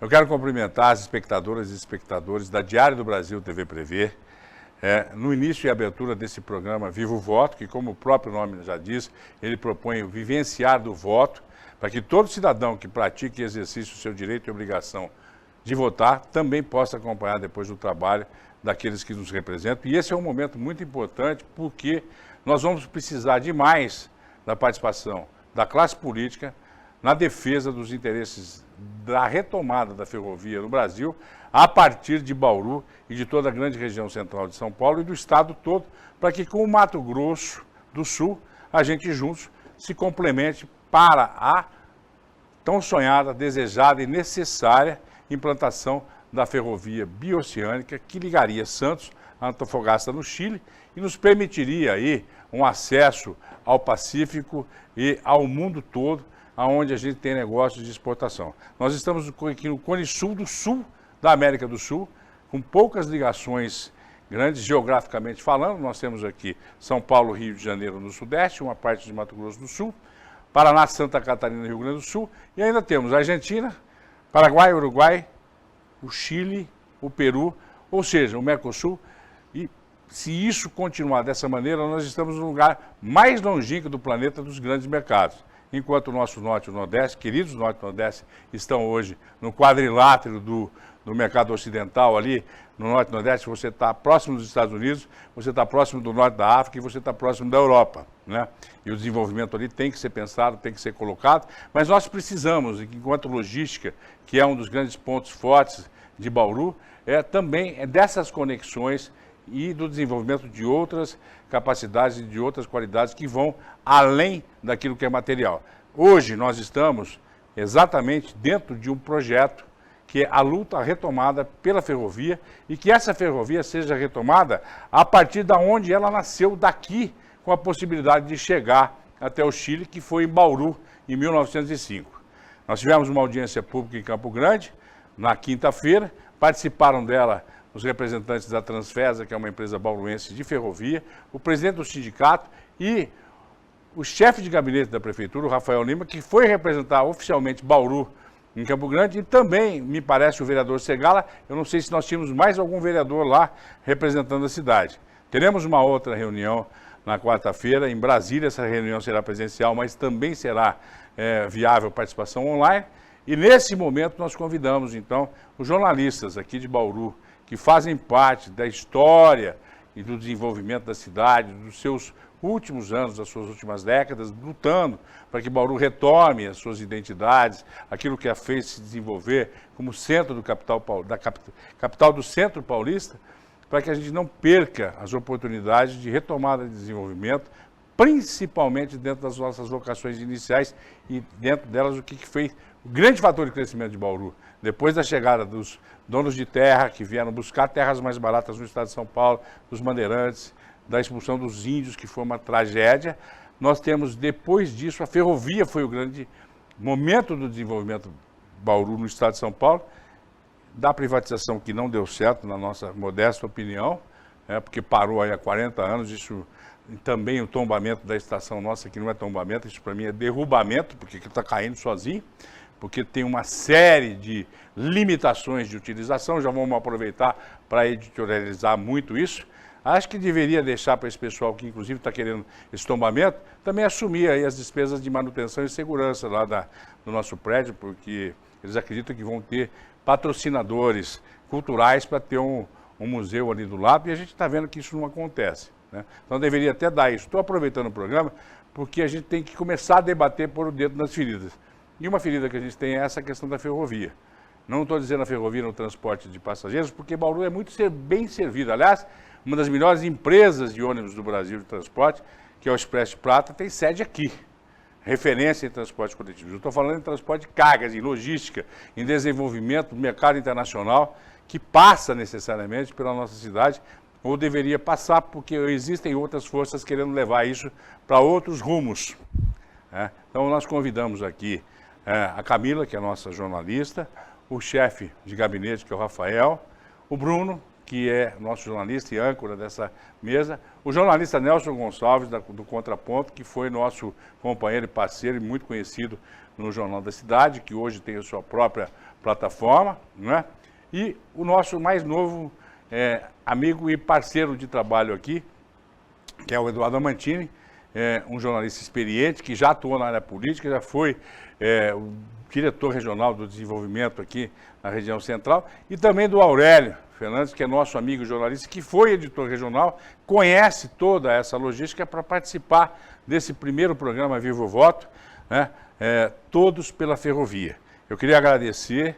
Eu quero cumprimentar as espectadoras e espectadores da Diário do Brasil TV Prevê, no início e abertura desse programa Viva o Voto, que, como o próprio nome já diz, ele propõe o vivenciar do voto, para que todo cidadão que pratique e exercite o seu direito e obrigação de votar também possa acompanhar depois o trabalho daqueles que nos representam. E esse é um momento muito importante, porque nós vamos precisar demais da participação da classe política na defesa dos interesses da retomada da ferrovia no Brasil, a partir de Bauru e de toda a grande região central de São Paulo e do estado todo, para que com o Mato Grosso do Sul, a gente juntos se complemente para a tão sonhada, desejada e necessária implantação da ferrovia bioceânica que ligaria Santos a Antofagasta, no Chile, e nos permitiria aí um acesso ao Pacífico e ao mundo todo, onde a gente tem negócios de exportação. Nós estamos aqui no Cone Sul do Sul da América do Sul, com poucas ligações grandes, geograficamente falando. Nós temos aqui São Paulo, Rio de Janeiro no Sudeste, uma parte de Mato Grosso do Sul, Paraná, Santa Catarina e Rio Grande do Sul, e ainda temos a Argentina, Paraguai, Uruguai, o Chile, o Peru, ou seja, o Mercosul. E se isso continuar dessa maneira, nós estamos no lugar mais longínquo do planeta dos grandes mercados. Enquanto o nosso Norte e o Nordeste, queridos Norte e Nordeste, estão hoje no quadrilátero do mercado ocidental ali, no Norte e Nordeste, você está próximo dos Estados Unidos, você está próximo do Norte da África e você está próximo da Europa, né? E o desenvolvimento ali tem que ser pensado, tem que ser colocado, mas nós precisamos, enquanto logística, que é um dos grandes pontos fortes de Bauru, também dessas conexões e do desenvolvimento de outras capacidades e de outras qualidades que vão além daquilo que é material. Hoje nós estamos exatamente dentro de um projeto que é a luta retomada pela ferrovia e que essa ferrovia seja retomada a partir da onde ela nasceu, daqui, com a possibilidade de chegar até o Chile, que foi em Bauru, em 1905. Nós tivemos uma audiência pública em Campo Grande, na quinta-feira, participaram dela os representantes da Transfesa, que é uma empresa bauruense de ferrovia, o presidente do sindicato e o chefe de gabinete da prefeitura, o Rafael Lima, que foi representar oficialmente Bauru em Campo Grande, e também, me parece, o vereador Segala. Eu não sei se nós tínhamos mais algum vereador lá representando a cidade. Teremos uma outra reunião na quarta-feira em Brasília. Essa reunião será presencial, mas também será viável participação online. E nesse momento nós convidamos, então, os jornalistas aqui de Bauru, que fazem parte da história e do desenvolvimento da cidade, dos seus últimos anos, das suas últimas décadas, lutando para que Bauru retome as suas identidades, aquilo que a fez se desenvolver como centro do capital do centro paulista, para que a gente não perca as oportunidades de retomada de desenvolvimento, principalmente dentro das nossas vocações iniciais e dentro delas o que fez o grande fator de crescimento de Bauru. Depois da chegada dos donos de terra que vieram buscar terras mais baratas no estado de São Paulo, dos bandeirantes, da expulsão dos índios, que foi uma tragédia, nós temos, depois disso, a ferrovia foi o grande momento do desenvolvimento de Bauru no estado de São Paulo, da privatização que não deu certo, na nossa modesta opinião, porque parou aí há 40 anos, isso também o tombamento da estação nossa, que não é tombamento, isso para mim é derrubamento, porque está caindo sozinho, porque tem uma série de limitações de utilização. Já vamos aproveitar para editorializar muito isso. Acho que deveria deixar para esse pessoal que inclusive está querendo esse tombamento, também assumir aí as despesas de manutenção e segurança lá do nosso prédio, porque eles acreditam que vão ter patrocinadores culturais para ter um museu ali do lado, e a gente está vendo que isso não acontece, né? Então deveria até dar isso. Estou aproveitando o programa porque a gente tem que começar a debater por o dedo nas feridas. E uma ferida que a gente tem é essa questão da ferrovia. Não estou dizendo a ferrovia no transporte de passageiros, porque Bauru é muito bem servido. Aliás, uma das melhores empresas de ônibus do Brasil de transporte, que é o Expresso de Prata, tem sede aqui. Referência em transporte coletivo. Eu estou falando em transporte de cargas, em logística, em desenvolvimento do mercado internacional, que passa necessariamente pela nossa cidade, ou deveria passar, porque existem outras forças querendo levar isso para outros rumos. Então nós convidamos aqui a Camila, que é a nossa jornalista, o chefe de gabinete, que é o Rafael, o Bruno, que é nosso jornalista e âncora dessa mesa, o jornalista Nelson Gonçalves, do Contraponto, que foi nosso companheiro e parceiro e muito conhecido no Jornal da Cidade, que hoje tem a sua própria plataforma, né? E o nosso mais novo amigo e parceiro de trabalho aqui, que é o Eduardo Amantini, um jornalista experiente, que já atuou na área política, já foi o diretor regional do desenvolvimento aqui na região central, e também do Aurélio Fernandes, que é nosso amigo jornalista, que foi editor regional, conhece toda essa logística para participar desse primeiro programa Viva o Voto, né? Todos pela ferrovia. Eu queria agradecer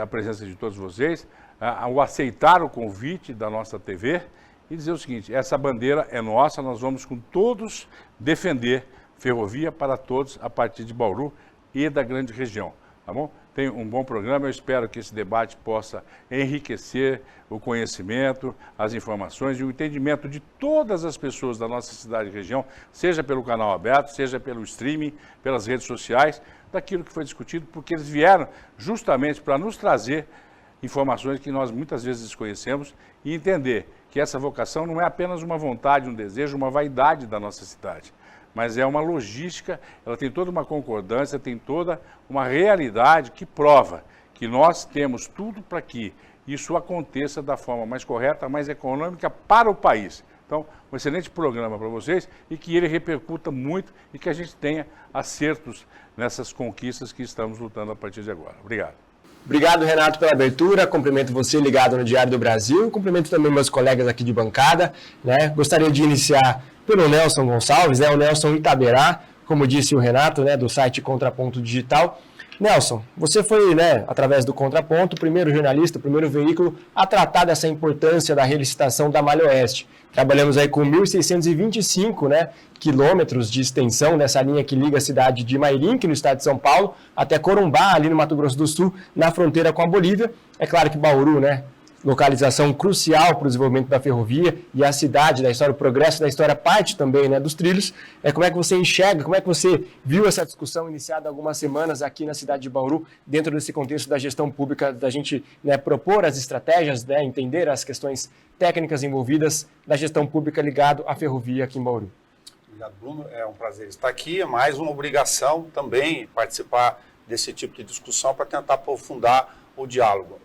a presença de todos vocês, ao aceitar o convite da nossa TV e dizer o seguinte: essa bandeira é nossa, nós vamos com todos defender ferrovia para todos a partir de Bauru e da grande região, tá bom? Tem um bom programa, eu espero que esse debate possa enriquecer o conhecimento, as informações e o entendimento de todas as pessoas da nossa cidade e região, seja pelo canal aberto, seja pelo streaming, pelas redes sociais, daquilo que foi discutido, porque eles vieram justamente para nos trazer informações que nós muitas vezes desconhecemos e entender que essa vocação não é apenas uma vontade, um desejo, uma vaidade da nossa cidade, mas é uma logística, ela tem toda uma concordância, tem toda uma realidade que prova que nós temos tudo para que isso aconteça da forma mais correta, mais econômica para o país. Então, um excelente programa para vocês e que ele repercuta muito e que a gente tenha acertos nessas conquistas que estamos lutando a partir de agora. Obrigado. Obrigado, Renato, pela abertura. Cumprimento você ligado no Diário do Brasil. Cumprimento também meus colegas aqui de bancada, né? Gostaria de iniciar pelo Nelson Gonçalves, né? O Nelson Itaberá, como disse o Renato, né? Do site Contraponto Digital. Nelson, você foi, né, através do Contraponto, o primeiro jornalista, o primeiro veículo a tratar dessa importância da relicitação da Malha Oeste. Trabalhamos aí com 1.625, né, quilômetros de extensão nessa linha que liga a cidade de Mairink, no estado de São Paulo, até Corumbá, ali no Mato Grosso do Sul, na fronteira com a Bolívia. É claro que Bauru, né, localização crucial para o desenvolvimento da ferrovia e a cidade da história, o progresso da história parte também, né, dos trilhos. Como é que você enxerga, como é que você viu essa discussão iniciada há algumas semanas aqui na cidade de Bauru, dentro desse contexto da gestão pública, da gente, né, propor as estratégias, né, entender as questões técnicas envolvidas da gestão pública ligado à ferrovia aqui em Bauru? Obrigado, Bruno. É um prazer estar aqui. É mais uma obrigação também participar desse tipo de discussão para tentar aprofundar o diálogo.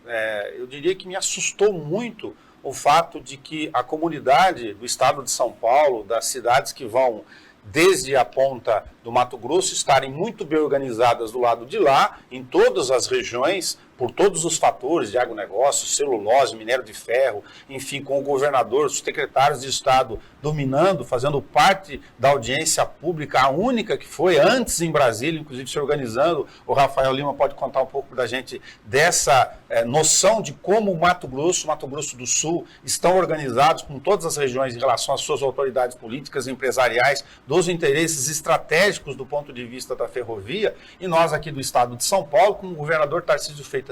Eu diria que me assustou muito o fato de que a comunidade do estado de São Paulo, das cidades que vão desde a ponta do Mato Grosso, estarem muito bem organizadas do lado de lá, em todas as regiões, por todos os fatores de agronegócio, celulose, minério de ferro, enfim, com o governador, os secretários de Estado dominando, fazendo parte da audiência pública, a única que foi antes em Brasília, inclusive se organizando. O Rafael Lima pode contar um pouco da gente dessa noção de como o Mato Grosso do Sul estão organizados com todas as regiões em relação às suas autoridades políticas e empresariais, dos interesses estratégicos do ponto de vista da ferrovia, e nós aqui do estado de São Paulo, com o governador Tarcísio Freitas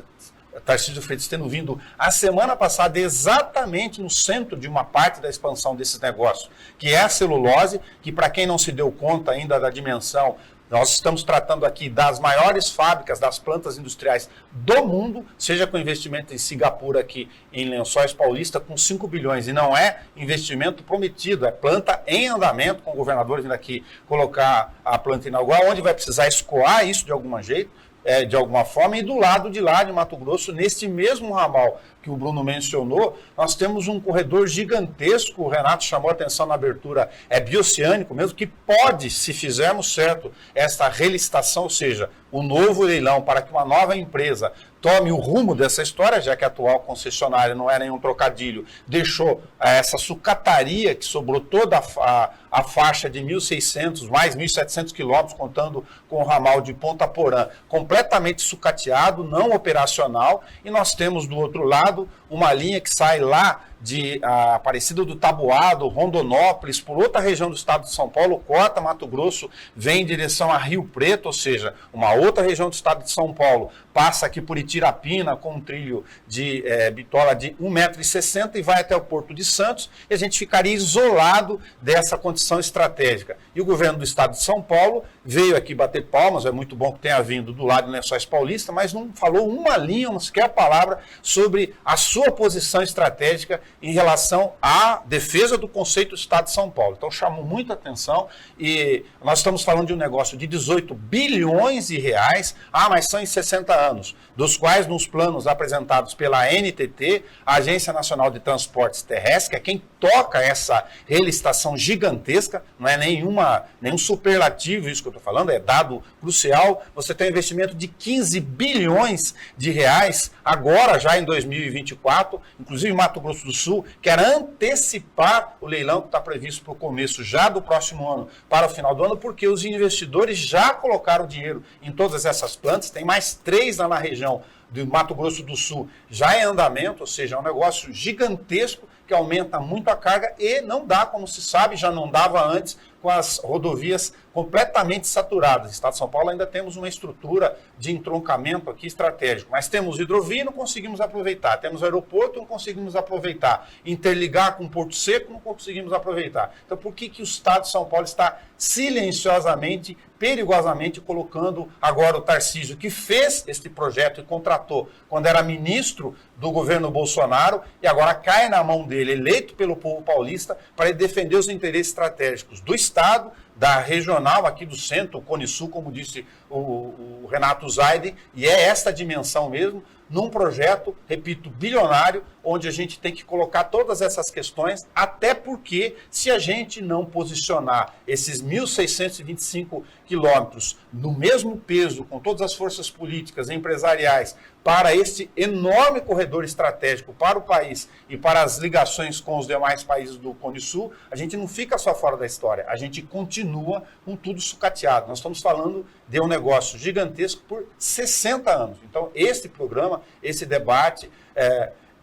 tendo vindo a semana passada exatamente no centro de uma parte da expansão desses negócios, que é a celulose, que para quem não se deu conta ainda da dimensão, nós estamos tratando aqui das maiores fábricas, das plantas industriais do mundo, seja com investimento em Singapura aqui em Lençóis Paulista com 5 bilhões, e não é investimento prometido, é planta em andamento, com o governador vindo aqui colocar a planta inaugural, onde vai precisar escoar isso de algum jeito, de alguma forma, e do lado de lá de Mato Grosso, neste mesmo ramal que o Bruno mencionou, nós temos um corredor gigantesco, o Renato chamou a atenção na abertura, é bioceânico mesmo, que pode, se fizermos certo, essa relicitação, ou seja, o novo leilão para que uma nova empresa tome o rumo dessa história, já que a atual concessionária não é nenhum trocadilho, deixou essa sucataria que sobrou toda a faixa de 1.600, mais 1.700 quilômetros, contando com o ramal de Ponta Porã, completamente sucateado, não operacional, e nós temos do outro lado uma linha que sai lá de Aparecida do Taboado, Rondonópolis, por outra região do estado de São Paulo, corta Mato Grosso, vem em direção a Rio Preto, ou seja, uma outra região do estado de São Paulo, passa aqui por Itirapina com um trilho de bitola de 1,60 m e vai até o Porto de Santos, e a gente ficaria isolado dessa condição estratégica. E o governo do estado de São Paulo veio aqui bater palmas, é muito bom que tenha vindo do lado do Lençóis Paulista, mas não falou uma linha, uma sequer palavra sobre a sua posição estratégica em relação à defesa do conceito do estado de São Paulo. Então chamou muita atenção, e nós estamos falando de um negócio de 18 bilhões de reais, mas são em 60 anos, dos quais nos planos apresentados pela NTT, a Agência Nacional de Transportes Terrestres, que é quem toca essa relicitação gigantesca, não é nenhum superlativo isso que eu estou falando, é dado crucial. Você tem um investimento de 15 bilhões de reais, agora já em 2024, inclusive Mato Grosso do Sul quer antecipar o leilão que está previsto para o começo já do próximo ano, para o final do ano, porque os investidores já colocaram dinheiro em todas essas plantas, tem mais 3 lá na região do Mato Grosso do Sul já em andamento, ou seja, é um negócio gigantesco que aumenta muito a carga e não dá, como se sabe, já não dava antes, com as rodovias completamente saturadas. No estado de São Paulo ainda temos uma estrutura de entroncamento aqui estratégico, mas temos hidrovia, não conseguimos aproveitar, temos aeroporto, não conseguimos aproveitar, interligar com Porto Seco, não conseguimos aproveitar. Então por que o estado de São Paulo está silenciosamente, perigosamente colocando agora o Tarcísio, que fez este projeto e contratou quando era ministro do governo Bolsonaro, e agora cai na mão dele, eleito pelo povo paulista, para ele defender os interesses estratégicos do Estado, da regional aqui do centro, o Cone Sul, como disse o Renato Zaide, e é esta dimensão mesmo, num projeto, repito, bilionário, onde a gente tem que colocar todas essas questões, até porque se a gente não posicionar esses 1.625 quilômetros no mesmo peso, com todas as forças políticas e empresariais, para esse enorme corredor estratégico para o país e para as ligações com os demais países do Cone Sul, a gente não fica só fora da história, a gente continua com tudo sucateado. Nós estamos falando de um negócio gigantesco por 60 anos. Então, esse programa, esse debate,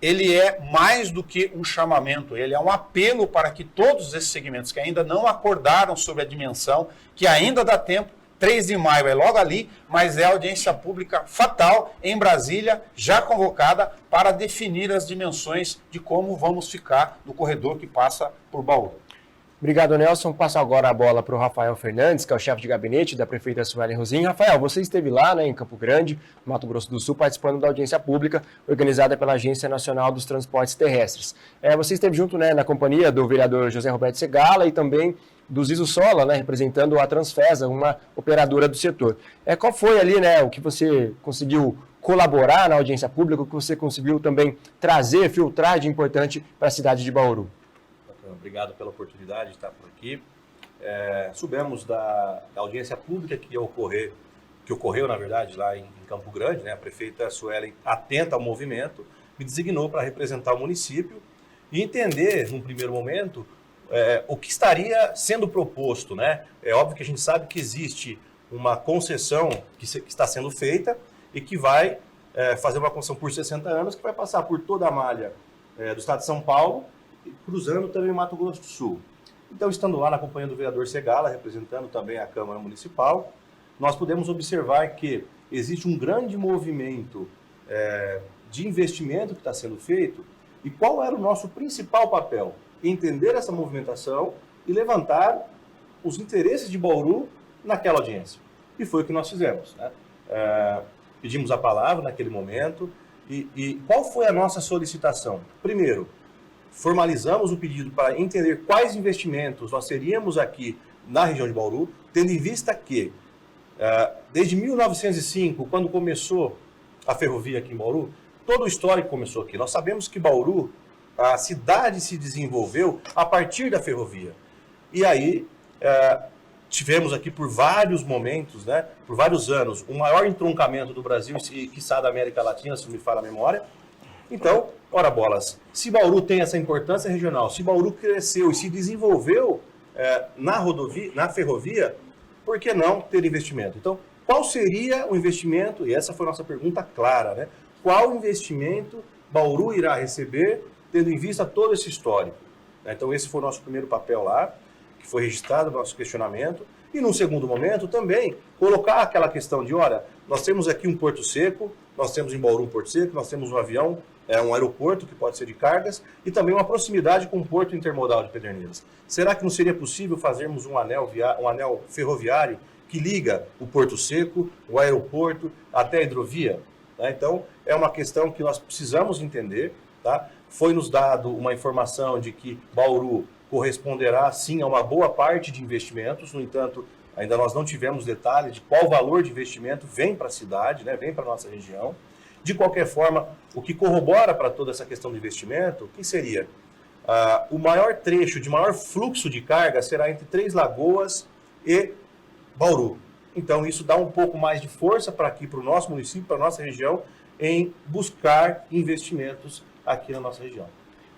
ele é mais do que um chamamento, ele é um apelo para que todos esses segmentos que ainda não acordaram sobre a dimensão, que ainda dá tempo, 3 de maio é logo ali, mas é audiência pública fatal em Brasília, já convocada para definir as dimensões de como vamos ficar no corredor que passa por Bauru. Obrigado, Nelson. Passo agora a bola para o Rafael Fernandes, que é o chefe de gabinete da prefeita Suelen Rosim. Rafael, você esteve lá, em Campo Grande, Mato Grosso do Sul, participando da audiência pública organizada pela Agência Nacional dos Transportes Terrestres. Você esteve junto, na companhia do vereador José Roberto Segala e também do Zizo Sola, representando a Transfesa, uma operadora do setor. Qual foi ali, o que você conseguiu colaborar na audiência pública, o que você conseguiu também trazer, filtrar de importante para a cidade de Bauru? Obrigado pela oportunidade de estar por aqui. Soubemos da audiência pública que ocorreu, na verdade, lá em Campo Grande, A prefeita Suelen, atenta ao movimento, me designou para representar o município e entender, num primeiro momento, o que estaria sendo proposto. É óbvio que a gente sabe que existe uma concessão que está sendo feita e que vai fazer uma concessão por 60 anos, que vai passar por toda a malha do estado de São Paulo, cruzando também o Mato Grosso do Sul. Então, estando lá na companhia do vereador Segala, representando também a Câmara Municipal, nós podemos observar que existe um grande movimento de investimento que está sendo feito. E qual era o nosso principal papel? Entender essa movimentação e levantar os interesses de Bauru naquela audiência. E foi o que nós fizemos. Pedimos a palavra naquele momento. E qual foi a nossa solicitação? Primeiro, formalizamos o pedido para entender quais investimentos nós teríamos aqui na região de Bauru, tendo em vista que, desde 1905, quando começou a ferrovia aqui em Bauru, todo o histórico começou aqui. Nós sabemos que Bauru, a cidade se desenvolveu a partir da ferrovia. E aí, tivemos aqui por vários momentos, por vários anos, o maior entroncamento do Brasil e, quiçá, da América Latina, se não me falha a memória. Então, ora bolas, se Bauru tem essa importância regional, se Bauru cresceu e se desenvolveu na ferrovia, por que não ter investimento? Então, qual seria o investimento? E essa foi a nossa pergunta clara, Qual investimento Bauru irá receber, tendo em vista todo esse histórico? Então, esse foi o nosso primeiro papel lá, que foi registrado no nosso questionamento. E num segundo momento também colocar aquela questão de, olha, nós temos aqui um porto seco, nós temos em Bauru um porto seco, nós temos um avião, um aeroporto que pode ser de cargas e também uma proximidade com o porto intermodal de Pederneiras. Será que não seria possível fazermos um anel ferroviário que liga o porto seco, o aeroporto até a hidrovia? Tá? Então, é uma questão que nós precisamos entender. Tá? Foi nos dado uma informação de que Bauru corresponderá, sim, a uma boa parte de investimentos. No entanto, ainda nós não tivemos detalhe de qual valor de investimento vem para a cidade, né, vem para a nossa região. De qualquer forma, o que corrobora para toda essa questão do investimento, o que seria? O maior trecho de maior fluxo de carga será entre Três Lagoas e Bauru. Então, isso dá um pouco mais de força para aqui, para o nosso município, para a nossa região, em buscar investimentos aqui na nossa região.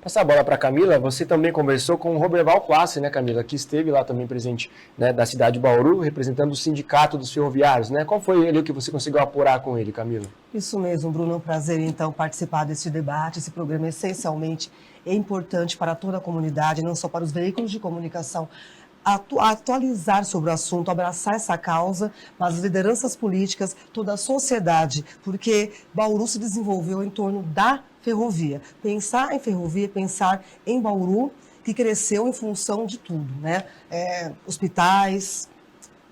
Passar a bola para a Camila, você também conversou com o Roberval Classe, né, Camila, que esteve lá também presente, né, da cidade de Bauru, representando o sindicato dos ferroviários, né? Qual foi ele o que você conseguiu apurar com ele, Camila? Isso mesmo, Bruno, é um prazer então participar desse debate. Esse programa essencialmente é importante para toda a comunidade, não só para os veículos de comunicação, atualizar sobre o assunto, abraçar essa causa, mas as lideranças políticas, toda a sociedade, porque Bauru se desenvolveu em torno da ferrovia. Pensar em ferrovia, pensar em Bauru, que cresceu em função de tudo, né? Hospitais,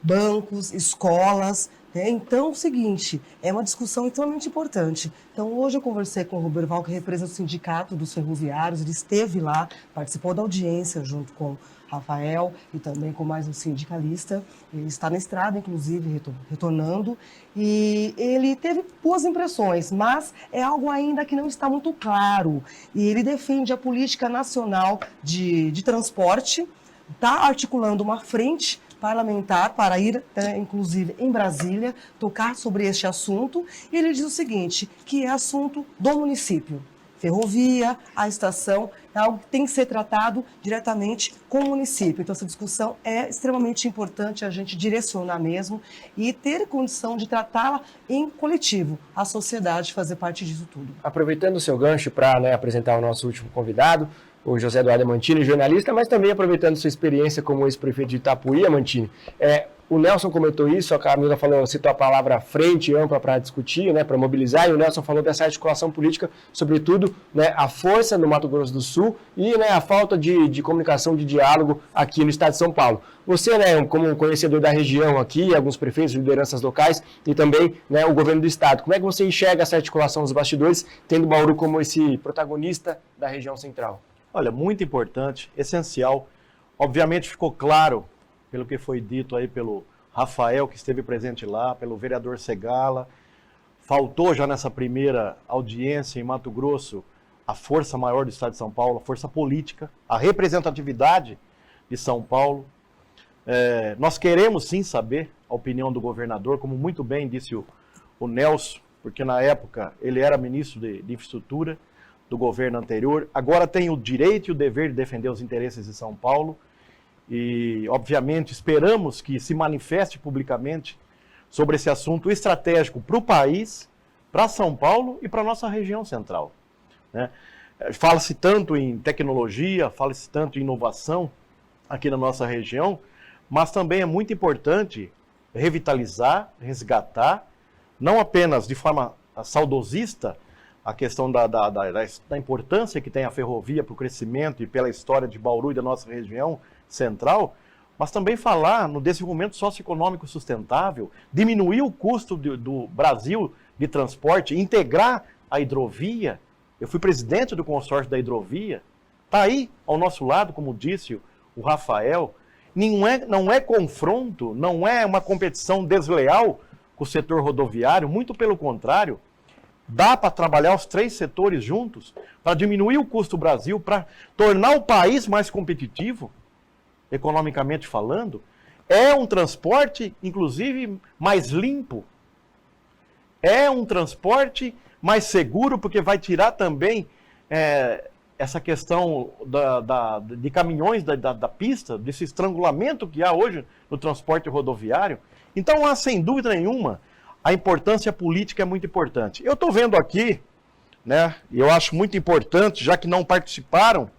bancos, escolas. Então, é o seguinte, é uma discussão extremamente importante. Então, hoje eu conversei com o Roberval, que representa o Sindicato dos Ferroviários, ele esteve lá, participou da audiência junto com Rafael e também com mais um sindicalista. Ele está na estrada, inclusive, retornando, e ele teve boas impressões, mas é algo ainda que não está muito claro. E ele defende a política nacional de transporte, está articulando uma frente parlamentar para ir, inclusive, em Brasília, tocar sobre este assunto. E ele diz o seguinte, que é assunto do município. Ferrovia, a estação, é algo que tem que ser tratado diretamente com o município. Então, essa discussão é extremamente importante a gente direcionar mesmo e ter condição de tratá-la em coletivo, a sociedade fazer parte disso tudo. Aproveitando o seu gancho para, né, apresentar o nosso último convidado, o José Eduardo Amantini, jornalista, mas também aproveitando sua experiência como ex-prefeito de Itapuí, Amantini. O Nelson comentou isso, a Camila citou a palavra frente ampla para discutir, né, para mobilizar, e o Nelson falou dessa articulação política, sobretudo, né, a força no Mato Grosso do Sul e, né, a falta de comunicação, de diálogo aqui no estado de São Paulo. Você, né, como conhecedor da região aqui, alguns prefeitos, lideranças locais e também, né, o governo do estado, como é que você enxerga essa articulação dos bastidores, tendo Bauru como esse protagonista da região central? Olha, muito importante, essencial. Obviamente ficou claro, pelo que foi dito aí pelo Rafael, que esteve presente lá, pelo vereador Segala. Faltou já nessa primeira audiência em Mato Grosso a força maior do estado de São Paulo, a força política, a representatividade de São Paulo. Nós queremos sim saber a opinião do governador, como muito bem disse o Nelson, porque na época ele era ministro de infraestrutura do governo anterior, agora tem o direito e o dever de defender os interesses de São Paulo e, obviamente, esperamos que se manifeste publicamente sobre esse assunto estratégico para o país, para São Paulo e para a nossa região central, né? Fala-se tanto em tecnologia, fala-se tanto em inovação aqui na nossa região, mas também é muito importante revitalizar, resgatar, não apenas de forma saudosista, a questão da importância que tem a ferrovia para o crescimento e pela história de Bauru e da nossa região central, mas também falar no desenvolvimento socioeconômico sustentável, diminuir o custo do Brasil de transporte, integrar a hidrovia. Eu fui presidente do consórcio da hidrovia, está aí ao nosso lado, como disse o Rafael. Não é confronto, não é uma competição desleal com o setor rodoviário, muito pelo contrário. Dá para trabalhar os três setores juntos para diminuir o custo do Brasil, para tornar o país mais competitivo, economicamente falando. É um transporte, inclusive, mais limpo. É um transporte mais seguro, porque vai tirar também essa questão de caminhões da pista, desse estrangulamento que há hoje no transporte rodoviário. Então, há, sem dúvida nenhuma, a importância política é muito importante. Eu estou vendo aqui, né, e eu acho muito importante, já que não participaram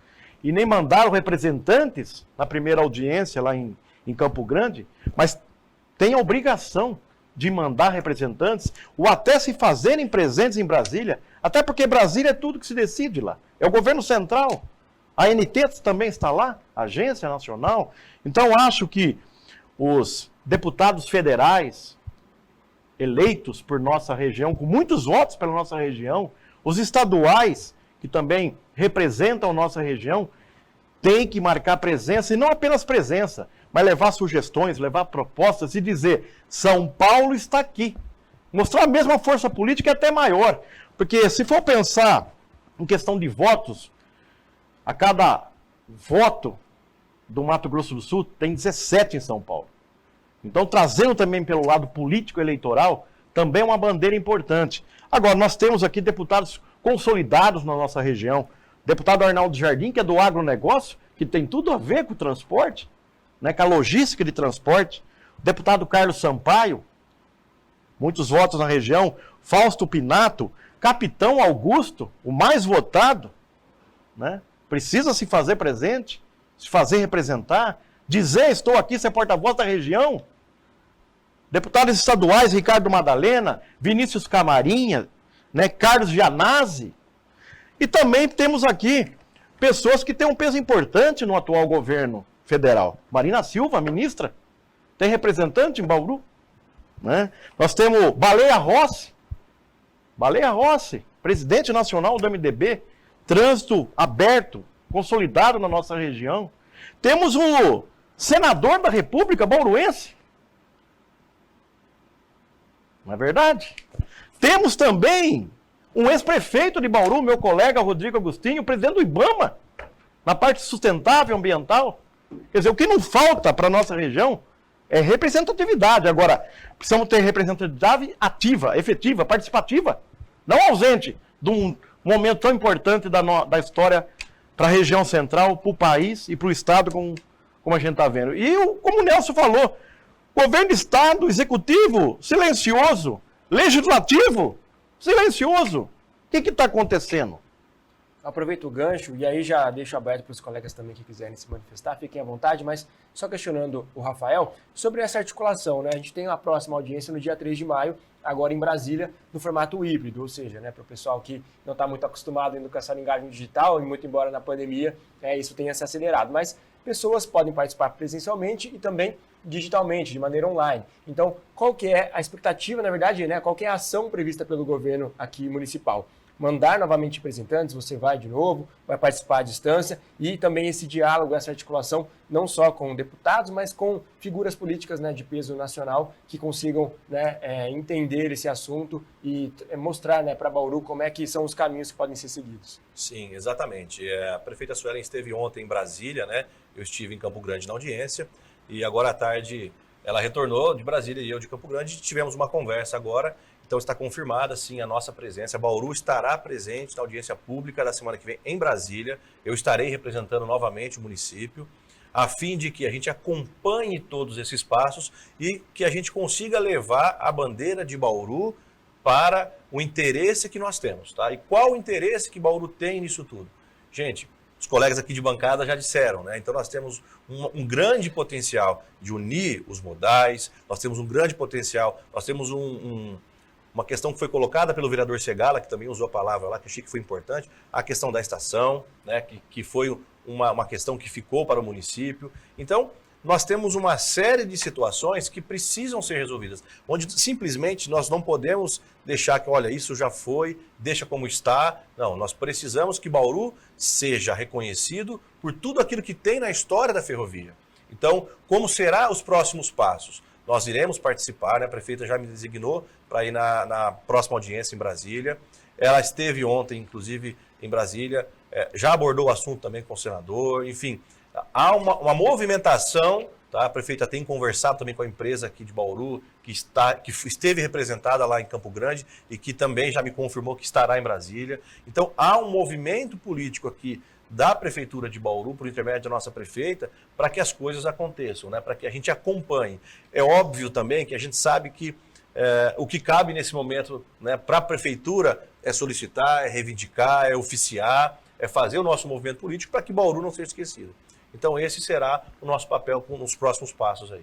e nem mandaram representantes na primeira audiência lá em em Campo Grande, mas tem a obrigação de mandar representantes ou até se fazerem presentes em Brasília, até porque Brasília é tudo que se decide lá. É o governo central. A ANT também está lá, Agência Nacional. Então, acho que os deputados federais eleitos por nossa região, com muitos votos pela nossa região, os estaduais, que também representam nossa região, têm que marcar presença, e não apenas presença, mas levar sugestões, levar propostas e dizer, São Paulo está aqui. Mostrar a mesma força política até maior. Porque se for pensar em questão de votos, a cada voto do Mato Grosso do Sul tem 17 em São Paulo. Então, trazendo também pelo lado político eleitoral, também é uma bandeira importante. Agora, nós temos aqui deputados consolidados na nossa região. Deputado Arnaldo Jardim, que é do agronegócio, que tem tudo a ver com o transporte, né, com a logística de transporte. O deputado Carlos Sampaio, muitos votos na região. Fausto Pinato, Capitão Augusto, o mais votado, né? Precisa se fazer presente, se fazer representar, dizer estou aqui, ser porta-voz da região. Deputados estaduais, Ricardo Madalena, Vinícius Camarinha, né, Carlos Gianazzi. E também temos aqui pessoas que têm um peso importante no atual governo federal. Marina Silva, ministra, tem representante em Bauru. Né? Nós temos Baleia Rossi, presidente nacional do MDB, trânsito aberto, consolidado na nossa região. Temos o senador da República bauruense. Não é verdade? Temos também um ex-prefeito de Bauru, meu colega Rodrigo Agostinho, presidente do IBAMA, na parte sustentável ambiental. Quer dizer, o que não falta para a nossa região é representatividade. Agora, precisamos ter representatividade ativa, efetiva, participativa, não ausente de um momento tão importante da história para a região central, para o país e para o Estado, como a gente está vendo. E, como o Nelson falou, governo de Estado, executivo, silencioso, legislativo, silencioso. O que está acontecendo? Aproveito o gancho e aí já deixo aberto para os colegas também que quiserem se manifestar, fiquem à vontade, mas só questionando o Rafael sobre essa articulação, né? A gente tem a próxima audiência no dia 3 de maio, agora em Brasília, no formato híbrido, ou seja, né, para o pessoal que não está muito acostumado ainda com essa linguagem digital, e muito embora na pandemia isso tenha se acelerado, mas pessoas podem participar presencialmente e também digitalmente, de maneira online. Então, qual que é a expectativa, na verdade, né, qual que é a ação prevista pelo governo aqui municipal? Mandar novamente representantes, você vai de novo, vai participar à distância e também esse diálogo, essa articulação, não só com deputados, mas com figuras políticas, né, de peso nacional que consigam, né, entender esse assunto e mostrar, né, para Bauru como é que são os caminhos que podem ser seguidos. Sim, exatamente. A prefeita Suelen esteve ontem em Brasília, né? Eu estive em Campo Grande na audiência e agora à tarde ela retornou de Brasília e eu de Campo Grande. Tivemos uma conversa agora. Então está confirmada, sim, a nossa presença. A Bauru estará presente na audiência pública da semana que vem em Brasília. Eu estarei representando novamente o município, a fim de que a gente acompanhe todos esses passos e que a gente consiga levar a bandeira de Bauru para o interesse que nós temos. Tá? E qual o interesse que Bauru tem nisso tudo? Gente, os colegas aqui de bancada já disseram, né? Então nós temos um grande potencial de unir os modais, nós temos um grande potencial, nós temos uma questão que foi colocada pelo vereador Segala, que também usou a palavra lá, que achei que foi importante, a questão da estação, né, que foi uma questão que ficou para o município. Então, nós temos uma série de situações que precisam ser resolvidas, onde simplesmente nós não podemos deixar que, olha, isso já foi, deixa como está. Não, nós precisamos que Bauru seja reconhecido por tudo aquilo que tem na história da ferrovia. Então, como serão os próximos passos? Nós iremos participar, né? A prefeita já me designou para ir na próxima audiência em Brasília. Ela esteve ontem, inclusive, em Brasília, já abordou o assunto também com o senador, enfim. Há uma movimentação, tá? A prefeita tem conversado também com a empresa aqui de Bauru, que esteve representada lá em Campo Grande e que também já me confirmou que estará em Brasília. Então, há um movimento político aqui da Prefeitura de Bauru, por intermédio da nossa prefeita, para que as coisas aconteçam, né? Para que a gente acompanhe. É óbvio também que a gente sabe que o que cabe nesse momento, né, para a Prefeitura é solicitar, é reivindicar, é oficiar, é fazer o nosso movimento político para que Bauru não seja esquecido. Então esse será o nosso papel nos próximos passos aí.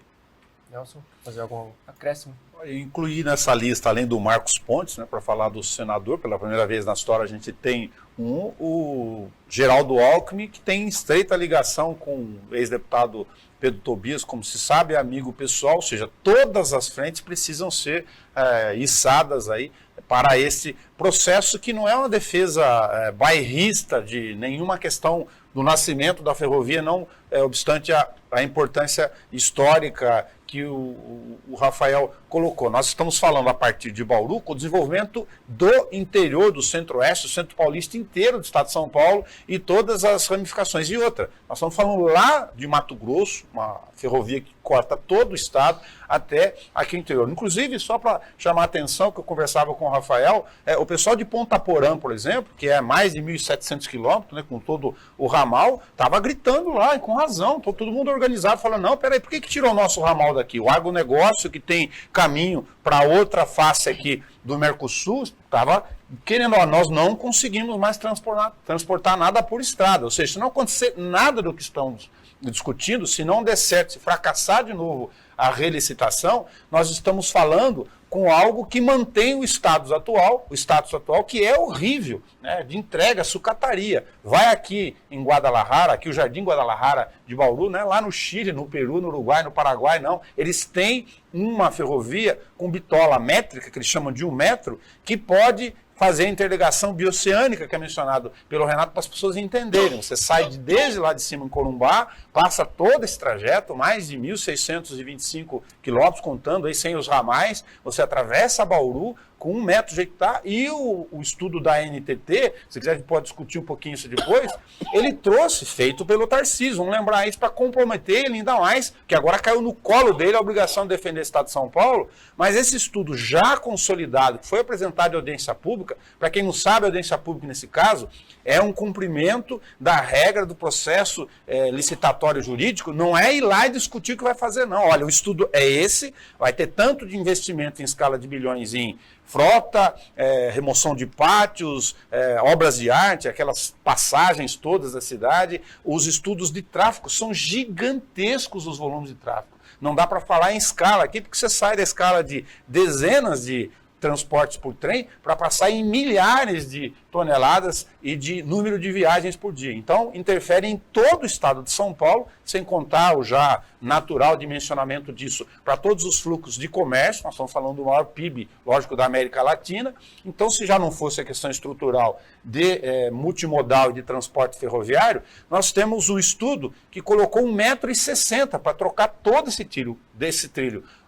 Nelson, fazer algum acréscimo? Incluir nessa lista, além do Marcos Pontes, né, para falar do senador, pela primeira vez na história a gente tem o Geraldo Alckmin, que tem estreita ligação com o ex-deputado Pedro Tobias, como se sabe, é amigo pessoal, ou seja, todas as frentes precisam ser içadas aí para esse processo que não é uma defesa bairrista de nenhuma questão do nascimento da ferrovia, não obstante a importância histórica que o Rafael colocou. Nós estamos falando a partir de Bauru com o desenvolvimento do interior, do centro-oeste, do centro paulista inteiro do estado de São Paulo e todas as ramificações. E outra, nós estamos falando lá de Mato Grosso, uma ferrovia que corta todo o estado até aqui no interior. Inclusive, só para chamar a atenção, que eu conversava com o Rafael, o pessoal de Ponta Porã, por exemplo, que é mais de 1.700 quilômetros, né, com todo o ramal, estava gritando lá, e com razão, todo mundo organizado, falando, não, peraí, por que tirou o nosso ramal daqui? O agronegócio que tem caminho para outra face aqui do Mercosul, estava querendo, nós não conseguimos mais transportar nada por estrada, ou seja, se não acontecer nada do que estamos discutindo, se não der certo, se fracassar de novo a relicitação, nós estamos falando com algo que mantém o status atual que é horrível, né, de entrega, sucataria. Vai aqui em Guadalajara, aqui o Jardim Guadalajara de Bauru, né, lá no Chile, no Peru, no Uruguai, no Paraguai, não. Eles têm uma ferrovia com bitola métrica, que eles chamam de 1 metro, que pode fazer a interligação bioceânica, que é mencionado pelo Renato, para as pessoas entenderem. Você sai desde lá de cima em Corumbá, passa todo esse trajeto, mais de 1.625 quilômetros, contando aí sem os ramais, você atravessa Bauru com 1 metro de hectare, e o estudo da NTT, se quiser a gente pode discutir um pouquinho isso depois, ele trouxe, feito pelo Tarcísio, vamos lembrar isso para comprometer ele ainda mais, que agora caiu no colo dele a obrigação de defender o Estado de São Paulo, mas esse estudo já consolidado, que foi apresentado em audiência pública, para quem não sabe, a audiência pública nesse caso, é um cumprimento da regra do processo licitatório jurídico, não é ir lá e discutir o que vai fazer, não. Olha, o estudo é esse, vai ter tanto de investimento em escala de bilhões em frota, remoção de pátios, obras de arte, aquelas passagens todas da cidade. Os estudos de tráfego são gigantescos, os volumes de tráfego. Não dá para falar em escala aqui, porque você sai da escala de dezenas de transportes por trem para passar em milhares de toneladas e de número de viagens por dia. Então, interfere em todo o estado de São Paulo, sem contar o já natural dimensionamento disso para todos os fluxos de comércio. Nós estamos falando do maior PIB, lógico, da América Latina. Então, se já não fosse a questão estrutural de multimodal e de transporte ferroviário, nós temos o estudo que colocou 1,60 m para trocar todo esse trilho.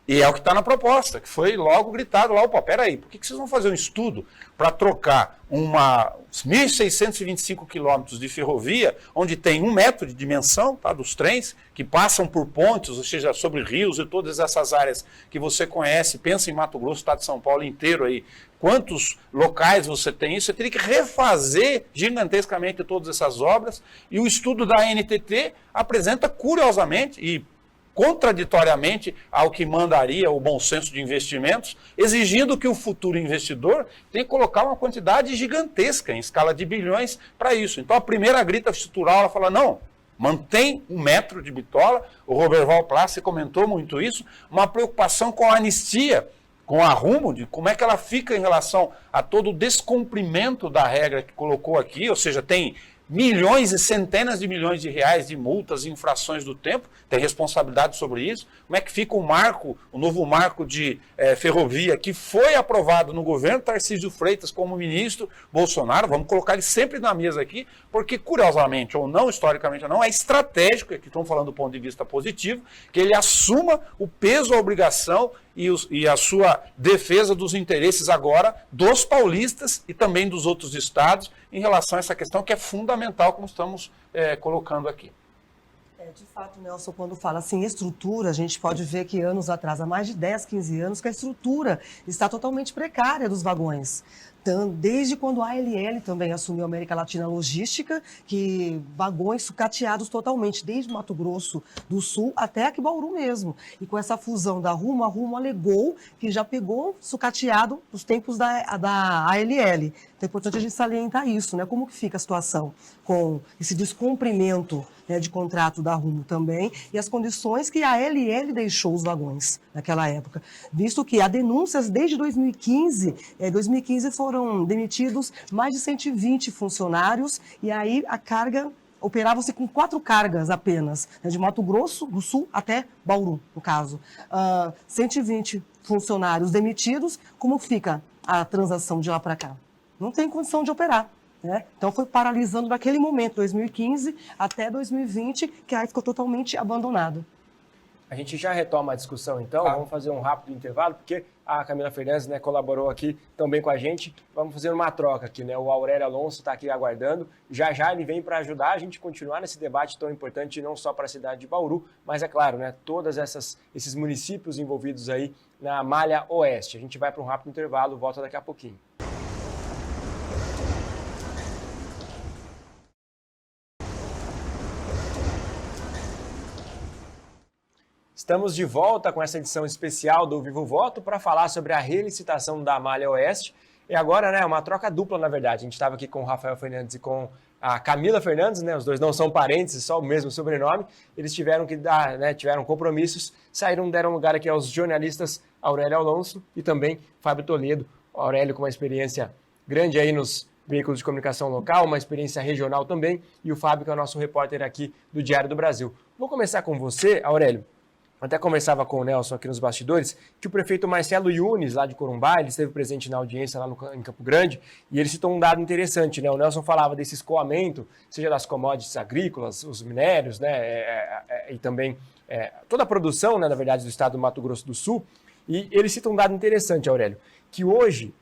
E é o que está na proposta, que foi logo gritado lá, opa, peraí, por que vocês vão fazer um estudo para trocar 1.625 quilômetros de ferrovia, onde tem 1 metro de dimensão, tá, dos trens, que passam por pontes, ou seja, sobre rios e todas essas áreas que você conhece, pensa em Mato Grosso, estado de São Paulo inteiro aí, quantos locais você tem isso, você teria que refazer gigantescamente todas essas obras, e o estudo da NTT apresenta curiosamente, e contraditoriamente ao que mandaria o bom senso de investimentos, exigindo que o futuro investidor tenha que colocar uma quantidade gigantesca, em escala de bilhões, para isso. Então a primeira grita estrutural, ela fala, não, mantém 1 metro de bitola, o Roberval Plassi comentou muito isso, uma preocupação com a anistia, com a Rumo, de como é que ela fica em relação a todo o descumprimento da regra que colocou aqui, ou seja, tem milhões e centenas de milhões de reais de multas e infrações do tempo, tem responsabilidade sobre isso. Como é que fica o novo marco de ferrovia que foi aprovado no governo Tarcísio Freitas como ministro Bolsonaro? Vamos colocar ele sempre na mesa aqui, porque curiosamente ou não, historicamente ou não, é estratégico, aqui estamos falando do ponto de vista positivo, que ele assuma o peso, a obrigação e a sua defesa dos interesses agora dos paulistas e também dos outros estados em relação a essa questão que é fundamental, como estamos colocando aqui. De fato, Nelson, quando fala assim estrutura, a gente pode ver que anos atrás, há mais de 10, 15 anos, que a estrutura está totalmente precária dos vagões. Desde quando a ALL também assumiu a América Latina Logística, que vagões sucateados totalmente, desde Mato Grosso do Sul até aqui Bauru mesmo. E com essa fusão da Rumo, a Rumo alegou que já pegou sucateado nos tempos da ALL. Então é importante a gente salientar isso, né? Como que fica a situação com esse descumprimento, né, de contrato da Rumo também e as condições que a ALL deixou os vagões naquela época. Visto que há denúncias desde 2015, 2015 foram demitidos mais de 120 funcionários e aí a carga operava-se com 4 cargas apenas, né, de Mato Grosso do Sul até Bauru, no caso. 120 funcionários demitidos, como fica a transação de lá para cá? Não tem condição de operar. Né? Então foi paralisando naquele momento, 2015 até 2020, que aí ficou totalmente abandonado. A gente já retoma a discussão, então, vamos fazer um rápido intervalo, porque a Camila Fernandes, né, colaborou aqui também com a gente. Vamos fazer uma troca aqui, né? O Aurélio Alonso está aqui aguardando. Já já ele vem para ajudar a gente a continuar nesse debate tão importante, não só para a cidade de Bauru, mas é claro, né, todos esses municípios envolvidos aí na Malha Oeste. A gente vai para um rápido intervalo, volta daqui a pouquinho. Estamos de volta com essa edição especial do Vivo Voto para falar sobre a relicitação da Malha Oeste. E agora, né, uma troca dupla, na verdade. A gente estava aqui com o Rafael Fernandes e com a Camila Fernandes, né? Os dois não são parentes, só o mesmo sobrenome. Eles tiveram que dar, né, tiveram compromissos, deram lugar aqui aos jornalistas Aurélio Alonso e também Fábio Toledo. O Aurélio com uma experiência grande aí nos veículos de comunicação local, uma experiência regional também, e o Fábio, que é o nosso repórter aqui do Diário do Brasil. Vou começar com você, Aurélio. Até conversava com o Nelson aqui nos bastidores, que o prefeito Marcelo Yunes, lá de Corumbá, ele esteve presente na audiência lá em Campo Grande, e ele citou um dado interessante, né? O Nelson falava desse escoamento, seja das commodities agrícolas, os minérios, né? E também toda a produção, né, na verdade, do estado do Mato Grosso do Sul. E ele cita um dado interessante, Aurélio, que hoje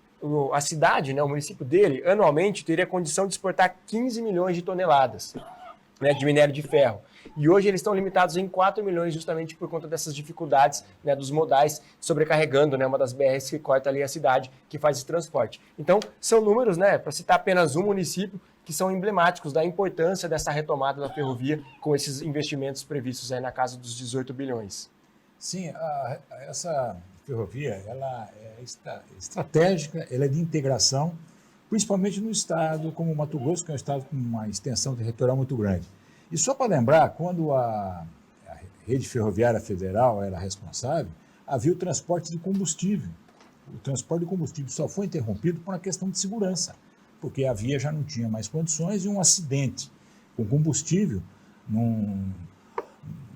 a cidade, né, o município dele, anualmente teria condição de exportar 15 milhões de toneladas, né, de minério de ferro. E hoje eles estão limitados em 4 milhões justamente por conta dessas dificuldades, né, dos modais sobrecarregando, né, uma das BRs que corta ali a cidade, que faz esse transporte. Então, são números, né, para citar apenas um município, que são emblemáticos da importância dessa retomada da ferrovia com esses investimentos previstos aí na casa dos 18 bilhões. Sim, essa ferrovia ela é estratégica, ela é de integração, principalmente no estado como o Mato Grosso, que é um estado com uma extensão territorial muito grande. E só para lembrar, quando a Rede Ferroviária Federal era responsável, havia o transporte de combustível. O transporte de combustível só foi interrompido por uma questão de segurança, porque a via já não tinha mais condições e um acidente com combustível,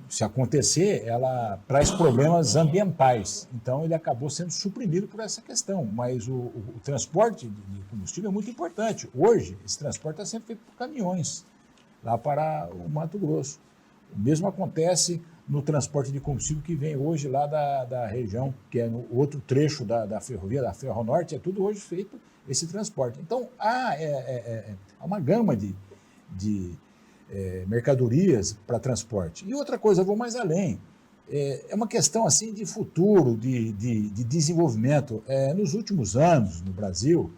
se acontecer, ela traz problemas ambientais. Então, ele acabou sendo suprimido por essa questão. Mas o transporte de combustível é muito importante. Hoje, esse transporte está sendo feito por caminhões, lá para o Mato Grosso. O mesmo acontece no transporte de combustível que vem hoje lá da região, que é no outro trecho da ferrovia, da Ferronorte, é tudo hoje feito esse transporte. Então, há uma gama de mercadorias para transporte. E outra coisa, eu vou mais além, é uma questão assim de futuro, de desenvolvimento. Nos últimos anos, no Brasil,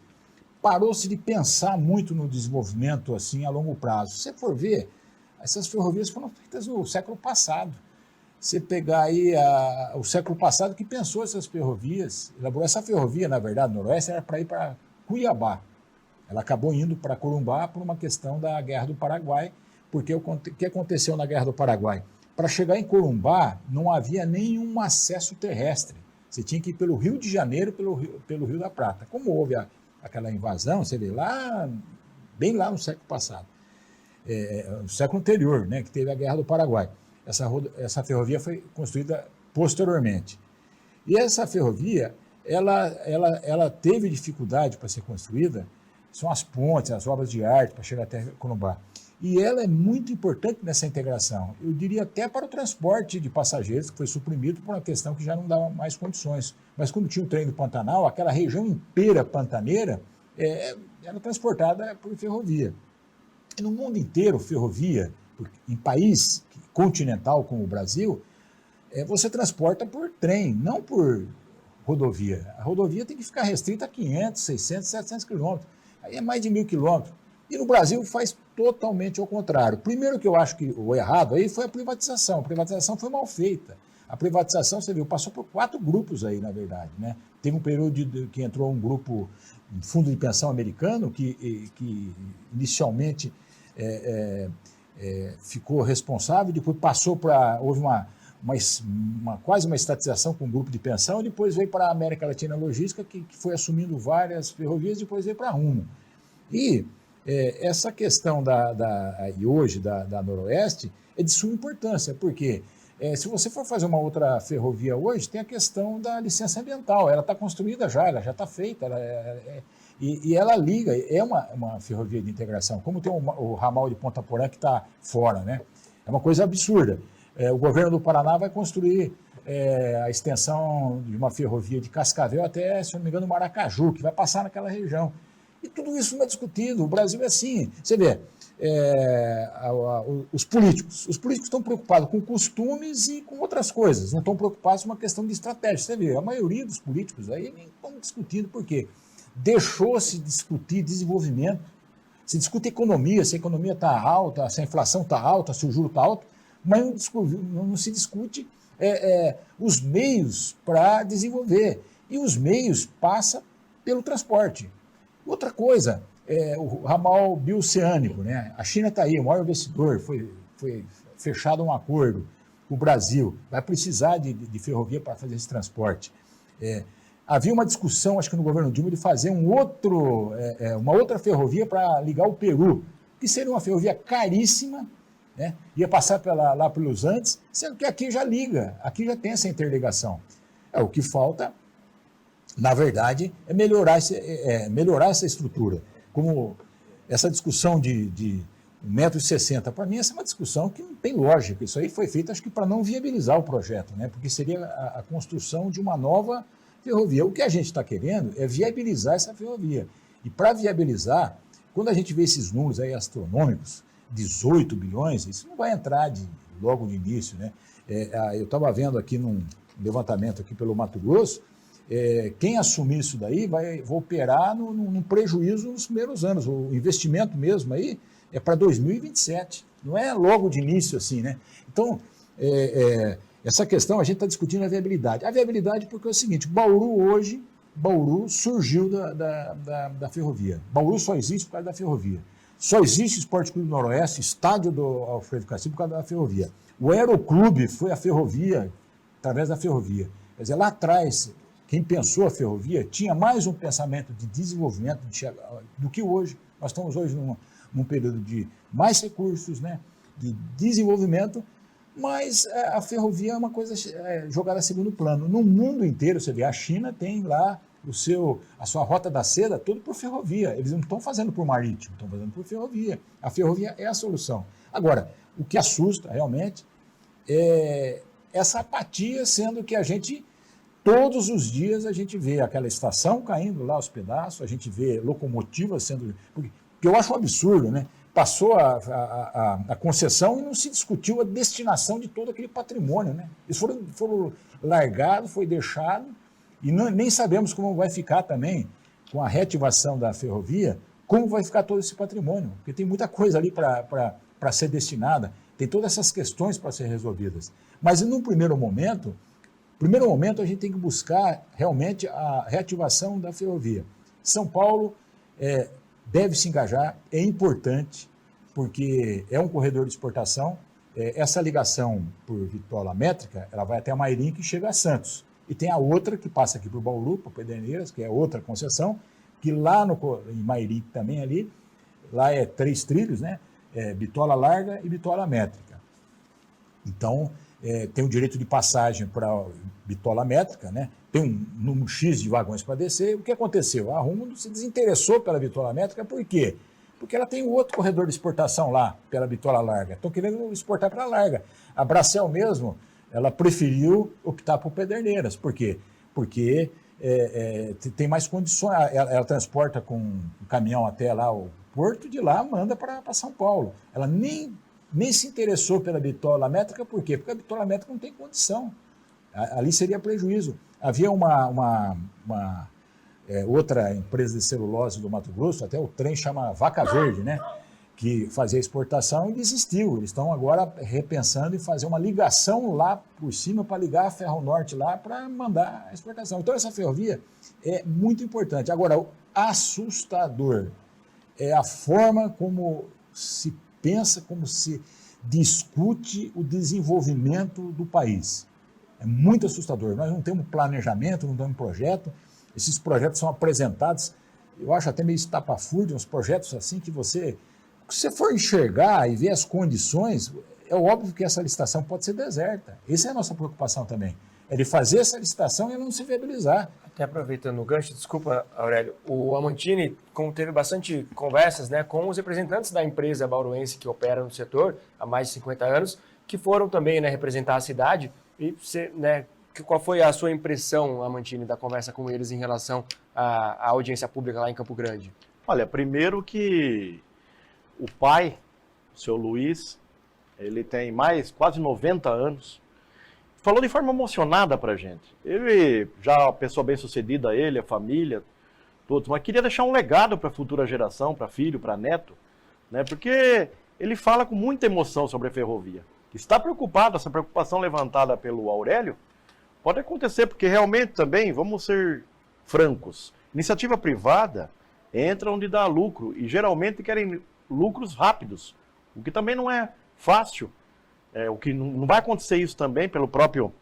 parou-se de pensar muito no desenvolvimento assim a longo prazo. Se você for ver, essas ferrovias foram feitas no século passado. Você pegar aí o século passado que pensou essas ferrovias, elaborou essa ferrovia, na verdade, no Noroeste, era para ir para Cuiabá. Ela acabou indo para Corumbá por uma questão da Guerra do Paraguai, porque o que aconteceu na Guerra do Paraguai? Para chegar em Corumbá, não havia nenhum acesso terrestre. Você tinha que ir pelo Rio de Janeiro, pelo Rio da Prata. Como houve aquela invasão, você vê lá, bem lá no século passado, no século anterior, né, que teve a Guerra do Paraguai. Essa ferrovia foi construída posteriormente. E essa ferrovia, ela teve dificuldade para ser construída, são as pontes, as obras de arte para chegar até Corumbá. E ela é muito importante nessa integração. Eu diria até para o transporte de passageiros, que foi suprimido por uma questão que já não dava mais condições. Mas quando tinha o trem do Pantanal, aquela região inteira pantaneira era transportada por ferrovia. E no mundo inteiro, ferrovia, em país continental como o Brasil, você transporta por trem, não por rodovia. A rodovia tem que ficar restrita a 500, 600, 700 quilômetros. Aí é mais de 1.000 quilômetros. E no Brasil faz totalmente ao contrário. Primeiro que eu acho que o errado aí foi a privatização. A privatização foi mal feita. A privatização, você viu, passou por 4 grupos aí, na verdade, né? Teve um período que entrou um grupo, um fundo de pensão americano, que inicialmente ficou responsável, depois passou para... Houve quase uma estatização com um grupo de pensão, e depois veio para a América Latina Logística, que foi assumindo várias ferrovias, depois veio para a Rumo. E essa questão hoje da Noroeste é de suma importância, porque se você for fazer uma outra ferrovia hoje, tem a questão da licença ambiental, ela está construída já, ela já está feita, e ela liga, é uma ferrovia de integração, como tem o ramal de Ponta Porã que está fora, né? É uma coisa absurda. O governo do Paraná vai construir a extensão de uma ferrovia de Cascavel até, se não me engano, Maracaju, que vai passar naquela região. E tudo isso não é discutido. O Brasil é assim. Você vê, os políticos estão preocupados com costumes e com outras coisas, não estão preocupados com uma questão de estratégia. Você vê, a maioria dos políticos aí nem estão discutindo por quê? Deixou-se discutir desenvolvimento, se discute economia, se a economia está alta, se a inflação está alta, se o juro está alto, mas não se discute os meios para desenvolver. E os meios passam pelo transporte. Outra coisa, o ramal bioceânico, né? A China está aí, o maior investidor, foi fechado um acordo com o Brasil, vai precisar de ferrovia para fazer esse transporte. Havia uma discussão, acho que no governo Dilma, de fazer uma outra ferrovia para ligar o Peru, que seria uma ferrovia caríssima, né? Ia passar lá pelos Andes, sendo que aqui já liga, aqui já tem essa interligação. O que falta, na verdade, é melhorar essa estrutura. Como essa discussão de 1,60 m, para mim essa é uma discussão que não tem lógica. Isso aí foi feito, acho que para não viabilizar o projeto, né? Porque seria a construção de uma nova ferrovia. O que a gente está querendo é viabilizar essa ferrovia. E para viabilizar, quando a gente vê esses números aí astronômicos, 18 bilhões, isso não vai entrar logo no início, né? Eu estava vendo aqui num levantamento aqui pelo Mato Grosso, quem assumir isso daí vai operar num prejuízo nos primeiros anos. O investimento mesmo aí é para 2027, não é logo de início assim, né? Então, essa questão a gente está discutindo a viabilidade. A viabilidade porque é o seguinte, Bauru surgiu da ferrovia. Bauru só existe por causa da ferrovia. Só existe Esporte Clube Noroeste, estádio do Alfredo Castilho por causa da ferrovia. O Aeroclube foi a ferrovia, através da ferrovia. Quer dizer, lá atrás, quem pensou a ferrovia tinha mais um pensamento de desenvolvimento do que hoje. Nós estamos hoje num período de mais recursos, né, de desenvolvimento, mas a ferrovia é uma coisa jogada a segundo plano. No mundo inteiro, você vê, a China tem lá a sua rota da seda tudo por ferrovia. Eles não estão fazendo por marítimo, estão fazendo por ferrovia. A ferrovia é a solução. Agora, o que assusta realmente é essa apatia, sendo que todos os dias a gente vê aquela estação caindo lá aos pedaços, a gente vê locomotivas sendo... Porque eu acho um absurdo, né? Passou a concessão e não se discutiu a destinação de todo aquele patrimônio, né? Eles foram largados, foi deixado, e nem sabemos como vai ficar também, com a reativação da ferrovia, como vai ficar todo esse patrimônio, porque tem muita coisa ali para ser destinada, tem todas essas questões para ser resolvidas. Mas, num primeiro momento, a gente tem que buscar realmente a reativação da ferrovia. São Paulo deve se engajar, é importante, porque é um corredor de exportação. Essa ligação por Vitória Métrica, ela vai até a Mairim, que chega a Santos. E tem a outra que passa aqui por Bauru, para Pederneiras, que é outra concessão, que lá em Mairim também ali, lá é 3 trilhos, né? Bitola larga e bitola métrica. Então, tem o direito de passagem para bitola métrica, né? Tem um número X de vagões para descer. O que aconteceu? A Rumo se desinteressou pela bitola métrica, por quê? Porque ela tem outro corredor de exportação lá, pela bitola larga. Estão querendo exportar para a larga. A Bracel mesmo, ela preferiu optar por Pederneiras. Por quê? Porque tem mais condições. Ela transporta com um caminhão até lá o porto, de lá manda para São Paulo. Ela nem se interessou pela bitola métrica, por quê? Porque a bitola métrica não tem condição. Ali seria prejuízo. Havia outra empresa de celulose do Mato Grosso, até o trem chama Vaca Verde, né? Que fazia exportação e desistiu. Eles estão agora repensando em fazer uma ligação lá por cima para ligar a Ferro Norte lá para mandar a exportação. Então essa ferrovia é muito importante. Agora, o assustador é a forma como se pensa, como se discute o desenvolvimento do país. É muito assustador. Nós não temos planejamento, não temos projeto. Esses projetos são apresentados, eu acho até meio estapafúrdio, uns projetos assim que se você for enxergar e ver as condições, é óbvio que essa licitação pode ser deserta. Essa é a nossa preocupação também. É de fazer essa licitação e ela não se viabilizar. Até aproveitando o gancho, desculpa, Aurélio, o Amantini teve bastante conversas, né, com os representantes da empresa bauruense que opera no setor há mais de 50 anos, que foram também, né, representar a cidade. E você, né, qual foi a sua impressão, Amantini, da conversa com eles em relação à audiência pública lá em Campo Grande? Olha, primeiro que o pai, o seu Luiz, ele tem quase 90 anos, falou de forma emocionada pra gente. Ele já é uma pessoa bem sucedida, ele, a família, todos, mas queria deixar um legado para a futura geração, para filho, para neto, né? Porque ele fala com muita emoção sobre a ferrovia. Está preocupado, essa preocupação levantada pelo Aurélio, pode acontecer, porque realmente também, vamos ser francos, iniciativa privada entra onde dá lucro, e geralmente querem lucros rápidos, o que também não é fácil. O que não vai acontecer isso também pelo próprio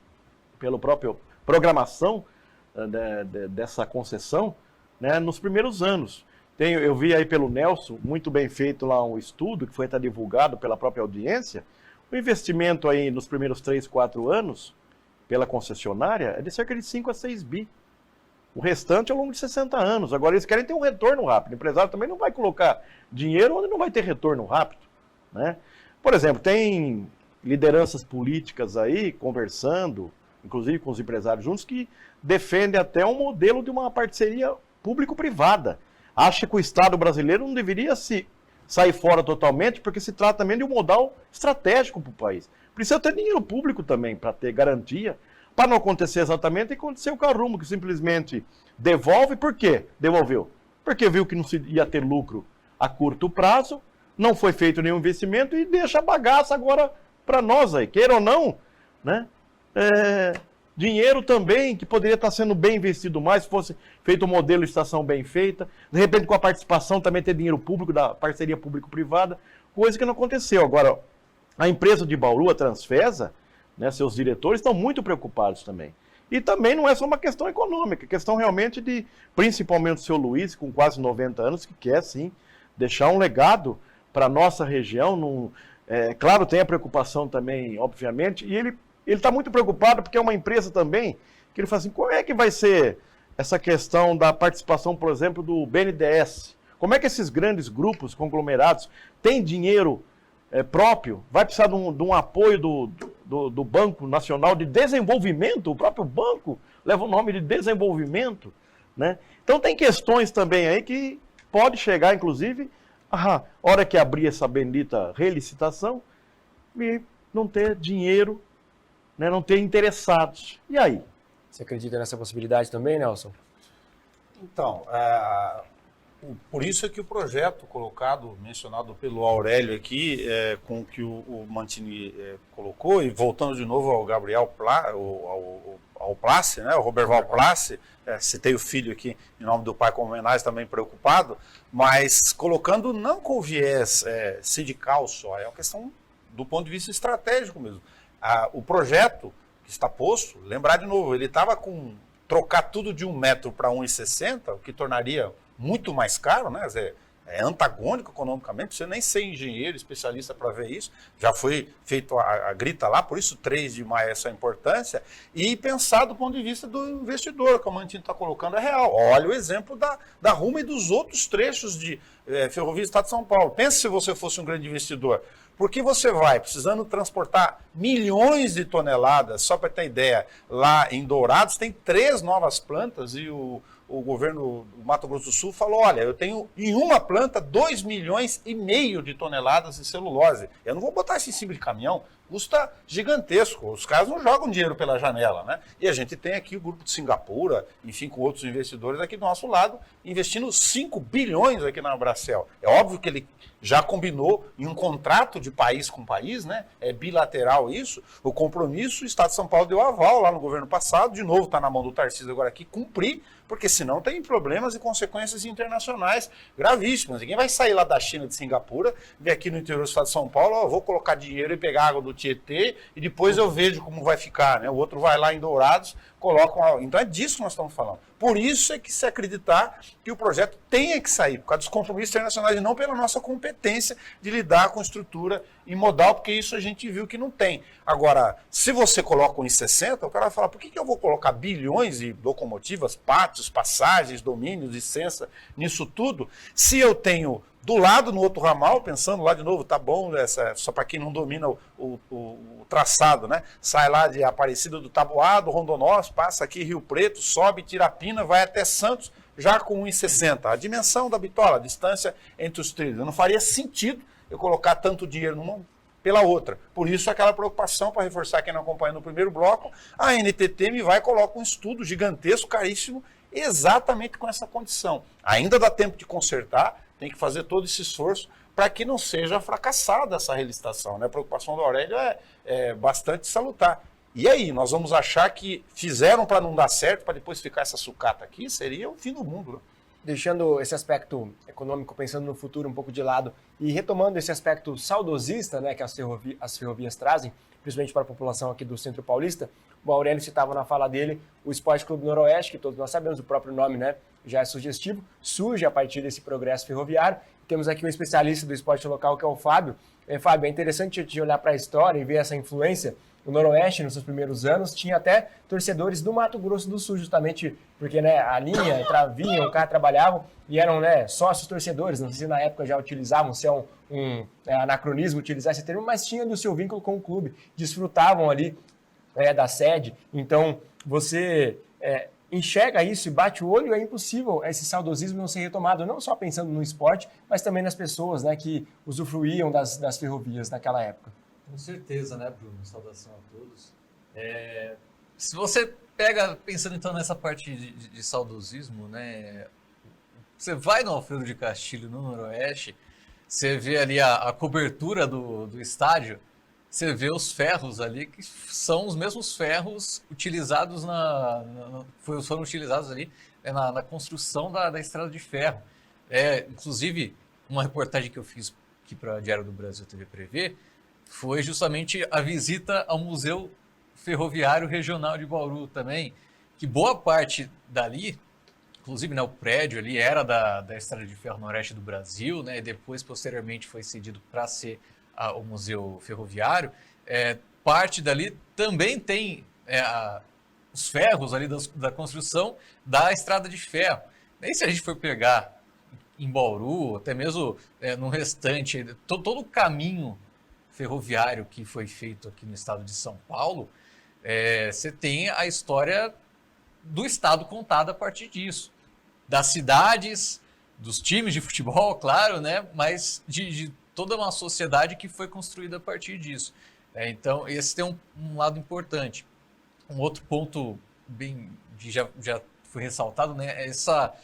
programação dessa concessão, né, nos primeiros anos. Eu vi aí pelo Nelson, muito bem feito lá um estudo, que foi até divulgado pela própria audiência, o investimento aí nos primeiros 3, 4 anos, pela concessionária, é de cerca de 5 a 6 bi. O restante ao longo de 60 anos. Agora eles querem ter um retorno rápido. O empresário também não vai colocar dinheiro onde não vai ter retorno rápido, né? Por exemplo, tem lideranças políticas aí conversando, inclusive com os empresários juntos, que defendem até um modelo de uma parceria público-privada. Acha que o Estado brasileiro não deveria sair fora totalmente, porque se trata também de um modal estratégico para o país. Precisa ter dinheiro público também para ter garantia, para não acontecer exatamente o que aconteceu com a Rumo, que simplesmente devolve. Por quê? Devolveu. Porque viu que não se ia ter lucro a curto prazo, não foi feito nenhum investimento e deixa a bagaça agora para nós aí, queira ou não, né? Dinheiro também que poderia estar sendo bem investido mais, se fosse feito um modelo de estação bem feita, de repente com a participação também ter dinheiro público, da parceria público-privada, coisa que não aconteceu. Agora, a empresa de Bauru, a Transfesa, né, seus diretores estão muito preocupados também. E também não é só uma questão econômica, é questão realmente de, principalmente o seu Luiz, com quase 90 anos, que quer sim deixar um legado para a nossa região. Claro, tem a preocupação também, obviamente, e ele está muito preocupado porque é uma empresa também que ele fala assim, como é que vai ser essa questão da participação, por exemplo, do BNDES? Como é que esses grandes grupos, conglomerados, têm dinheiro próprio? Vai precisar de um apoio do Banco Nacional de Desenvolvimento? O próprio banco leva o nome de desenvolvimento, né? Então tem questões também aí que pode chegar, inclusive, a hora que abrir essa bendita relicitação e não ter dinheiro, né, não ter interessados. E aí? Você acredita nessa possibilidade também, Nelson? Então, por isso é que o projeto mencionado pelo Aurélio aqui, com o que o Mantini colocou, e voltando de novo ao Gabriel ao Place, né, o Roberval Place, citei o filho aqui em nome do pai como homenagem, também preocupado, mas colocando não com viés sindical só, é uma questão do ponto de vista estratégico mesmo. O projeto que está posto, lembrar de novo, ele estava com trocar tudo de 1 metro para 1,60, o que tornaria muito mais caro, né? É antagônico economicamente, você nem ser engenheiro, especialista para ver isso, já foi feito a grita lá, por isso 3 de maio essa importância, e pensar do ponto de vista do investidor, como a gente está colocando, é real. Olha o exemplo da Rumo e dos outros trechos de Ferrovia do Estado de São Paulo. Pense se você fosse um grande investidor, porque você vai precisando transportar milhões de toneladas, só para ter ideia, lá em Dourados tem 3 novas plantas e o governo do Mato Grosso do Sul falou, olha, eu tenho em uma planta 2,5 milhões de toneladas de celulose. Eu não vou botar isso em cima de caminhão, custa gigantesco. Os caras não jogam dinheiro pela janela, né? E a gente tem aqui o grupo de Singapura, enfim, com outros investidores aqui do nosso lado, investindo 5 bilhões aqui na Abracel. É óbvio que ele já combinou em um contrato de país com país, né? É bilateral isso. O compromisso, o Estado de São Paulo deu aval lá no governo passado, de novo está na mão do Tarcísio agora aqui, cumprir, porque senão tem problemas e consequências internacionais gravíssimas. Ninguém vai sair lá da China, de Singapura, vir aqui no interior do Estado de São Paulo, ó, vou colocar dinheiro e pegar água do Tietê e depois eu vejo como vai ficar, né? O outro vai lá em Dourados, coloca uma... Então é disso que nós estamos falando. Por isso é que se acreditar que o projeto tenha que sair, por causa dos compromissos internacionais e não pela nossa competência de lidar com estrutura em modal, porque isso a gente viu que não tem. Agora, se você coloca um em 60, o cara vai falar, por que eu vou colocar bilhões de locomotivas, pátios, passagens, domínios, licença, nisso tudo, se eu tenho do lado, no outro ramal, pensando lá de novo, tá bom, só para quem não domina o traçado, né? Sai lá de Aparecida do Taboado, Rondonós, passa aqui Rio Preto, sobe Tirapina, vai até Santos, já com 1,60. A dimensão da bitola, a distância entre os trilhos. Não faria sentido eu colocar tanto dinheiro numa pela outra. Por isso aquela preocupação, para reforçar quem não acompanha no primeiro bloco, a NTT me vai e coloca um estudo gigantesco, caríssimo, exatamente com essa condição. Ainda dá tempo de consertar, tem que fazer todo esse esforço para que não seja fracassada essa relicitação, né? A preocupação do Aurélio é bastante salutar. E aí, nós vamos achar que fizeram para não dar certo, para depois ficar essa sucata aqui? Seria o fim do mundo, né? Deixando esse aspecto econômico, pensando no futuro um pouco de lado e retomando esse aspecto saudosista, né, que as ferrovias trazem, principalmente para a população aqui do Centro Paulista, o Aurélio citava na fala dele o Esporte Clube Noroeste, que todos nós sabemos, o próprio nome, né, já é sugestivo, surge a partir desse progresso ferroviário. Temos aqui um especialista do esporte local, que é o Fábio. Fábio, é interessante de olhar para a história e ver essa influência. O Noroeste, nos seus primeiros anos, tinha até torcedores do Mato Grosso do Sul, justamente porque, né, a linha, vinham, o carro trabalhavam e eram, né, sócios torcedores. Não sei se na época já utilizavam, se é um anacronismo utilizar esse termo, mas tinha ali o seu vínculo com o clube, desfrutavam ali da sede. Então, você enxerga isso e bate o olho, é impossível esse saudosismo não ser retomado, não só pensando no esporte, mas também nas pessoas, né, que usufruíam das ferrovias naquela época. Com certeza, né, Bruno? Saudação a todos. Se você pega, pensando então nessa parte de saudosismo, né, você vai no Alfredo de Castilho, no Noroeste, você vê ali a cobertura do estádio, você vê os ferros ali, que são os mesmos ferros utilizados foram utilizados ali na construção da estrada de ferro. Inclusive, uma reportagem que eu fiz aqui para Diário do Brasil TV Prevê, foi justamente a visita ao Museu Ferroviário Regional de Bauru também, que boa parte dali, inclusive, né, o prédio ali era da Estrada de Ferro Noroeste do Brasil, né, e depois, posteriormente, foi cedido para ser o Museu Ferroviário. Parte dali também tem os ferros ali da construção da Estrada de Ferro. E se a gente for pegar em Bauru, até mesmo no restante, todo o caminho ferroviário que foi feito aqui no estado de São Paulo, você tem a história do estado contada a partir disso. Das cidades, dos times de futebol, claro, né? Mas de toda uma sociedade que foi construída a partir disso. Então, esse tem um lado importante. Um outro ponto bem já foi ressaltado, né? Essa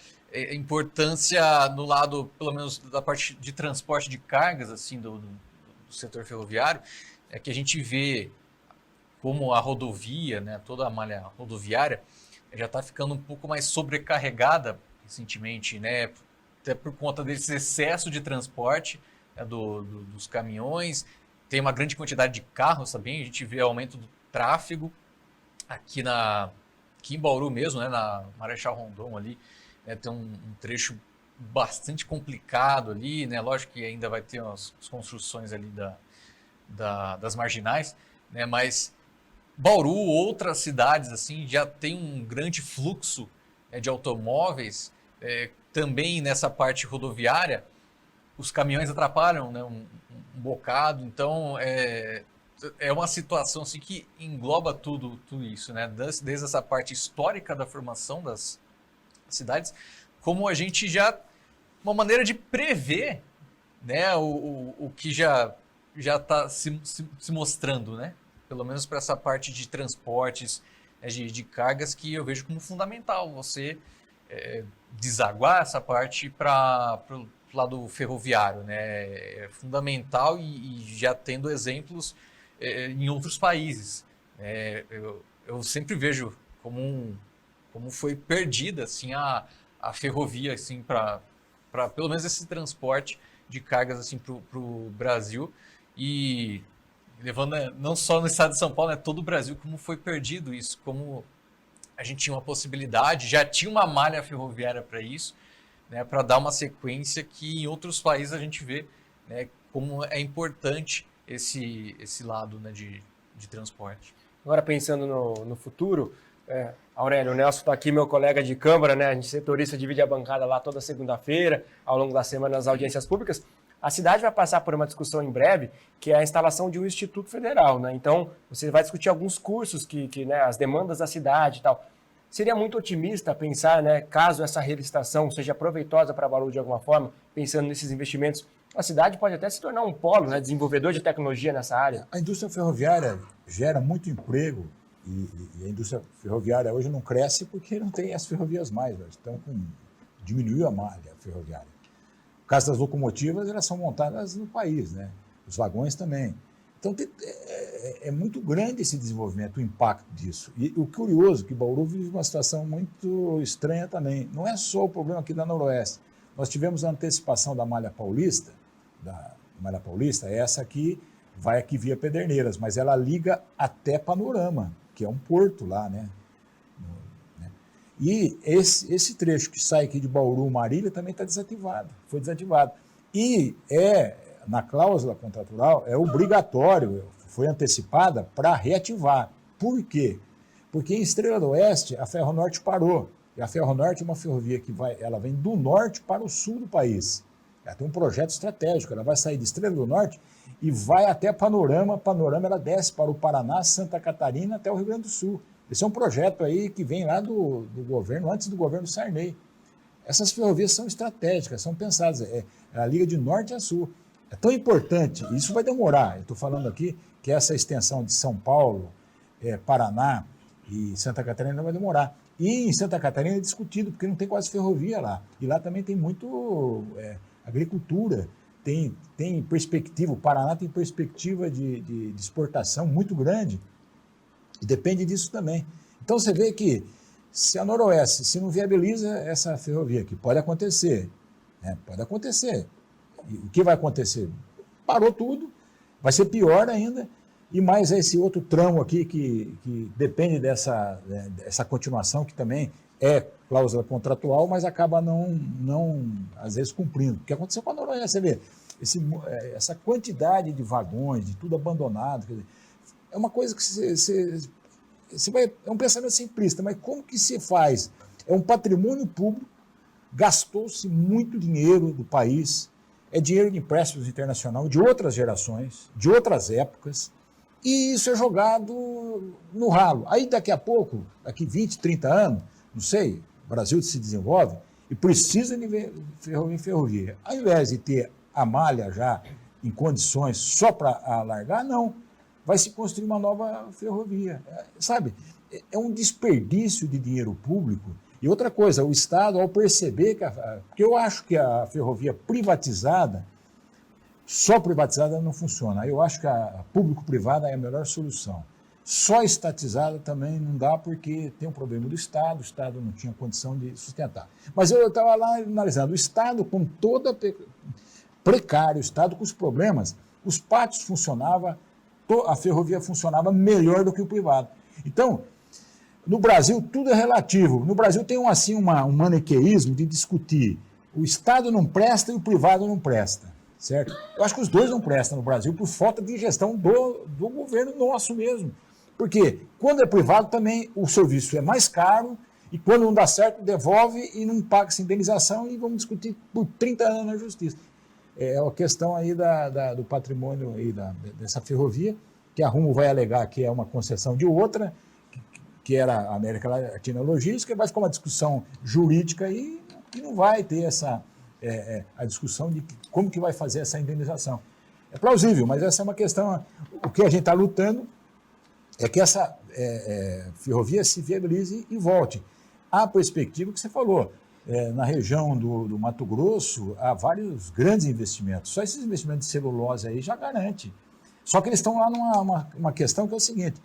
importância no lado, pelo menos, da parte de transporte de cargas, assim, do setor ferroviário, é que a gente vê como a rodovia, né, toda a malha rodoviária, já está ficando um pouco mais sobrecarregada recentemente, né, até por conta desse excesso de transporte, né, dos caminhões. Tem uma grande quantidade de carros também, a gente vê aumento do tráfego aqui em Bauru mesmo, né, na Marechal Rondon ali, né, tem um trecho bastante complicado ali, né? Lógico que ainda vai ter as construções ali das marginais, né? Mas Bauru, outras cidades assim, já tem um grande fluxo de automóveis, também nessa parte rodoviária, os caminhões atrapalham, né, um bocado, então é uma situação assim, que engloba tudo isso, né? Desde essa parte histórica da formação das cidades, como a gente já uma maneira de prever, né, o que já já está se mostrando, né? Pelo menos para essa parte de transportes, de cargas, que eu vejo como fundamental você desaguar essa parte para o lado ferroviário, né? É fundamental e já tendo exemplos em outros países. Eu sempre vejo como foi perdida assim, a ferrovia assim, para pelo menos esse transporte de cargas assim, para o Brasil, e levando não só no estado de São Paulo, né, todo o Brasil, como foi perdido isso, como a gente tinha uma possibilidade, já tinha uma malha ferroviária para isso, né, para dar uma sequência que em outros países a gente vê, né, como é importante esse lado, né, de transporte. Agora, pensando no futuro, Aurélio, o Nelson está aqui, meu colega de Câmara, né? A gente setorista divide a bancada lá toda segunda-feira, ao longo da semana nas audiências públicas. A cidade vai passar por uma discussão em breve, que é a instalação de um Instituto Federal, né? Então, você vai discutir alguns cursos né, as demandas da cidade e tal. Seria muito otimista pensar, né, caso essa relicitação seja proveitosa para Bauru de alguma forma, pensando nesses investimentos, a cidade pode até se tornar um polo, né, desenvolvedor de tecnologia nessa área. A indústria ferroviária gera muito emprego e a indústria ferroviária hoje não cresce porque não tem as ferrovias mais. Diminuiu a malha ferroviária. No caso das locomotivas, elas são montadas no país, né? Os vagões também. Então, é muito grande esse desenvolvimento, o impacto disso. E o curioso é que Bauru vive uma situação muito estranha também. Não é só o problema aqui da Noroeste. Nós tivemos a antecipação da Malha Paulista, essa aqui vai aqui via Pederneiras, mas ela liga até Panorama, que é um porto lá, né? E esse trecho que sai aqui de Bauru, Marília, também está desativado, foi desativado. E na cláusula contratual, é obrigatório, foi antecipada para reativar. Por quê? Porque em Estrela do Oeste, a Ferronorte parou. E a Ferronorte é uma ferrovia que ela vem do norte para o sul do país. Ela tem um projeto estratégico, ela vai sair de Estrela do Norte e vai até Panorama. Panorama ela desce para o Paraná, Santa Catarina, até o Rio Grande do Sul. Esse é um projeto aí que vem lá do governo, antes do governo Sarney. Essas ferrovias são estratégicas, são pensadas, a liga de norte a sul. É tão importante, isso vai demorar, eu estou falando aqui que essa extensão de São Paulo, Paraná e Santa Catarina vai demorar. E em Santa Catarina é discutido, porque não tem quase ferrovia lá. E lá também tem muito agricultura, tem perspectiva, o Paraná tem perspectiva de exportação muito grande, e depende disso também. Então você vê que se a Noroeste, se não viabiliza essa ferrovia, que pode acontecer, pode acontecer. E o que vai acontecer? Parou tudo, vai ser pior ainda, e mais esse outro tramo aqui que depende dessa continuação, que também é cláusula contratual, mas acaba não às vezes, cumprindo. O que aconteceu com a Noroeste, você vê, essa quantidade de vagões, de tudo abandonado, quer dizer, é uma coisa que você vai... É um pensamento simplista, mas como que se faz? É um patrimônio público, gastou-se muito dinheiro do país, é dinheiro de empréstimos internacionais de outras gerações, de outras épocas, e isso é jogado no ralo. Aí daqui a pouco, daqui 20, 30 anos, não sei, o Brasil se desenvolve e precisa de ferrovia. Ao invés de ter a malha já em condições só para alargar, não. Vai se construir uma nova ferrovia. Sabe, é um desperdício de dinheiro público. E outra coisa, o Estado, ao perceber porque eu acho que a ferrovia privatizada, só privatizada não funciona. Eu acho que a público-privada é a melhor solução. Só estatizada também não dá, porque tem um problema do Estado, o Estado não tinha condição de sustentar. Mas eu estava lá analisando, o Estado com toda precário, o Estado com os problemas, os pátios funcionavam, a ferrovia funcionava melhor do que o privado. Então, no Brasil, tudo é relativo. No Brasil tem um maniqueísmo de discutir o Estado não presta e o privado não presta, certo? Eu acho que os dois não prestam no Brasil por falta de gestão do governo nosso mesmo. Porque quando é privado também o serviço é mais caro e quando não dá certo devolve e não paga essa indenização e vamos discutir por 30 anos na justiça. É a questão aí do patrimônio aí dessa ferrovia, que a Rumo vai alegar que é uma concessão de outra, que era a América Latina Logística, vai ficar uma discussão jurídica aí e não vai ter a discussão de como que vai fazer essa indenização. É plausível, mas essa é uma questão. O que a gente está lutando é que essa ferrovia se viabilize e volte. A perspectiva que você falou, na região do Mato Grosso, há vários grandes investimentos. Só esses investimentos de celulose aí já garante. Só que eles estão lá numa questão que é o seguinte,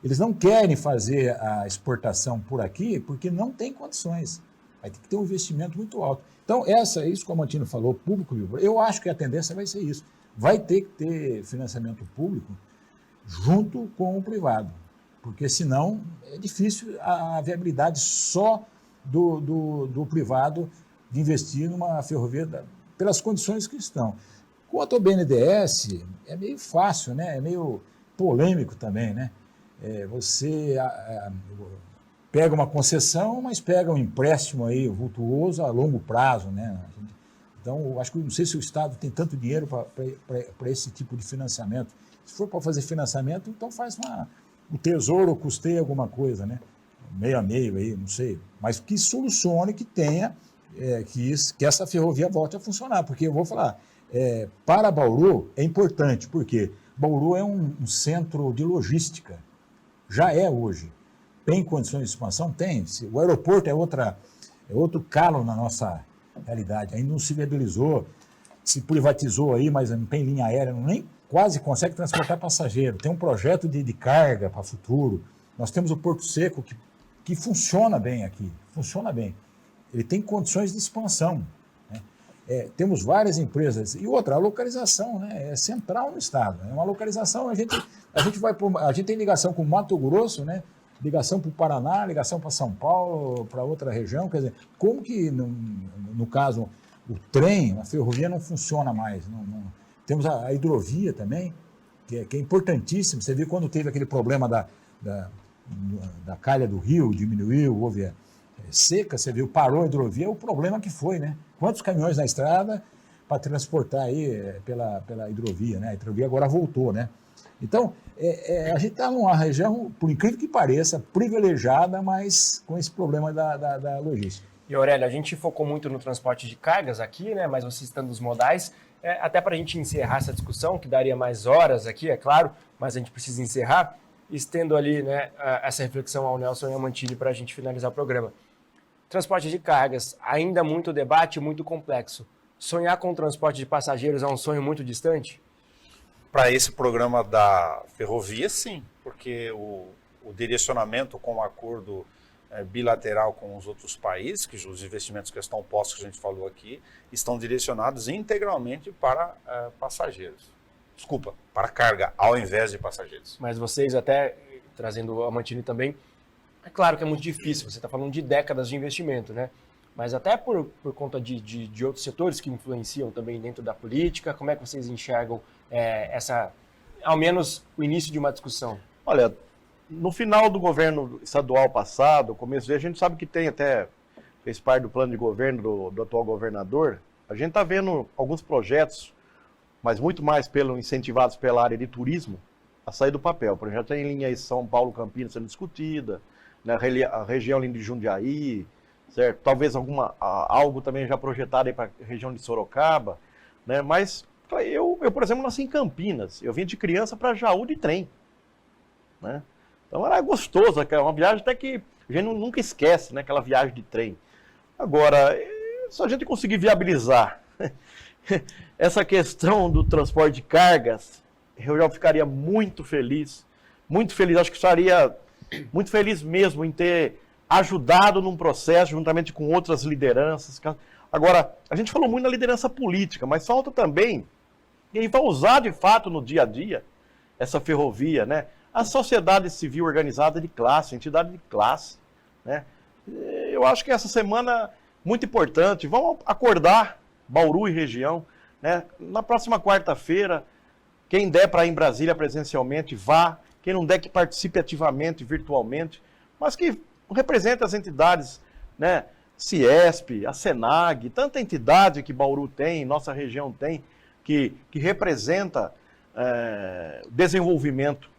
eles não querem fazer a exportação por aqui porque não tem condições. Vai ter que ter um investimento muito alto. Então, isso que o Mantini falou, público, eu acho que a tendência vai ser isso. Vai ter que ter financiamento público junto com o privado, porque senão é difícil a viabilidade só do privado de investir numa ferrovia pelas condições que estão. Quanto ao BNDES, é meio fácil, né? É meio polêmico também, né? Você pega uma concessão, mas pega um empréstimo aí vultuoso a longo prazo, né? Então, eu acho que não sei se o Estado tem tanto dinheiro para esse tipo de financiamento. Se for para fazer financiamento, então faz o Tesouro custeia alguma coisa, né? Meio a meio aí, não sei. Mas que solucione, que tenha, que essa ferrovia volte a funcionar. Porque eu vou falar, para Bauru é importante, porque Bauru é um centro de logística. Já é hoje. Tem condições de expansão? Tem. O aeroporto é outro calo na nossa realidade. Ainda não se viabilizou, se privatizou aí, mas não tem linha aérea, nem quase consegue transportar passageiro. Tem um projeto de carga para o futuro. Nós temos o Porto Seco, que funciona bem aqui, funciona bem. Ele tem condições de expansão. Né? Temos várias empresas. E outra, a localização, né? É central no Estado. É uma localização, a gente tem ligação com o Mato Grosso, né? Ligação para o Paraná, ligação para São Paulo, para outra região. Quer dizer, como que, no caso, o trem, a ferrovia não funciona mais? Temos a hidrovia também, que é importantíssimo. Você viu quando teve aquele problema da calha do rio, diminuiu, houve seca, você viu, parou a hidrovia, o problema que foi, né? Quantos caminhões na estrada para transportar aí pela hidrovia, né? A hidrovia agora voltou, né? Então, a gente está numa região, por incrível que pareça, privilegiada, mas com esse problema da logística. E Aurélio, a gente focou muito no transporte de cargas aqui, né? Mas você citando os modais, até para a gente encerrar essa discussão, que daria mais horas aqui, é claro, mas a gente precisa encerrar, estendo ali, né, essa reflexão ao Nelson e ao Mantini para a gente finalizar o programa. Transporte de cargas, ainda muito debate, muito complexo. Sonhar com o transporte de passageiros é um sonho muito distante? Para esse programa da ferrovia, sim, porque o direcionamento com o acordo bilateral com os outros países, que os investimentos que estão postos, que a gente falou aqui, estão direcionados integralmente para passageiros. Desculpa, para carga, ao invés de passageiros. Mas vocês, até trazendo a Mantini também, é claro que é muito difícil, você está falando de décadas de investimento, né? Mas até por conta de outros setores que influenciam também dentro da política, como é que vocês enxergam ao menos o início de uma discussão? Olha, no final do governo estadual passado, começo a gente sabe que fez parte do plano de governo do atual governador, a gente está vendo alguns projetos, mas muito mais incentivados pela área de turismo, a sair do papel. Por exemplo, já tem linha aí São Paulo-Campinas sendo discutida, né, a região ali de Jundiaí, certo? Talvez algo também já projetado aí para a região de Sorocaba, né? Mas eu, por exemplo, nasci em Campinas, eu vim de criança para Jaú de trem, né? Então era gostoso, uma viagem até que a gente nunca esquece, né? Aquela viagem de trem. Agora, se a gente conseguir viabilizar essa questão do transporte de cargas, eu já ficaria muito feliz, acho que estaria muito feliz mesmo em ter ajudado num processo, juntamente com outras lideranças. Agora, a gente falou muito na liderança política, mas falta também quem vai usar de fato no dia a dia essa ferrovia, né? A sociedade civil organizada de classe, entidade de classe, né? Eu acho que essa semana muito importante, vamos acordar Bauru e região, né? Na próxima quarta-feira, quem der para ir em Brasília presencialmente, vá. Quem não der, que participe ativamente, virtualmente, mas que represente as entidades, né? Ciesp, a Senag, tanta entidade que Bauru tem, nossa região tem, que representa desenvolvimento.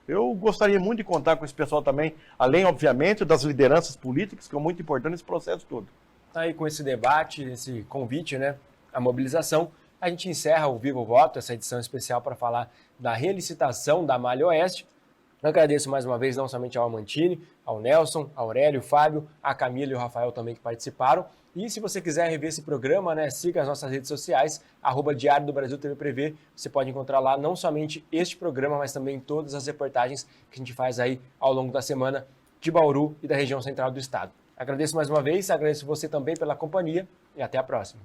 Eu gostaria muito de contar com esse pessoal também, além, obviamente, das lideranças políticas, que é muito importante nesse processo todo. Tá aí com esse debate, esse convite, né? A mobilização. a gente encerra o Vivo Voto, essa edição especial para falar da relicitação da Malha Oeste. Eu agradeço mais uma vez não somente ao Amantini, ao Nelson, ao Aurélio, Fábio, a Camila e o Rafael também que participaram. E se você quiser rever esse programa, né, siga as nossas redes sociais, @Diário do Brasil TV Prevê. Você pode encontrar lá não somente este programa, mas também todas as reportagens que a gente faz aí ao longo da semana de Bauru e da região central do estado. Agradeço mais uma vez, agradeço você também pela companhia e até a próxima.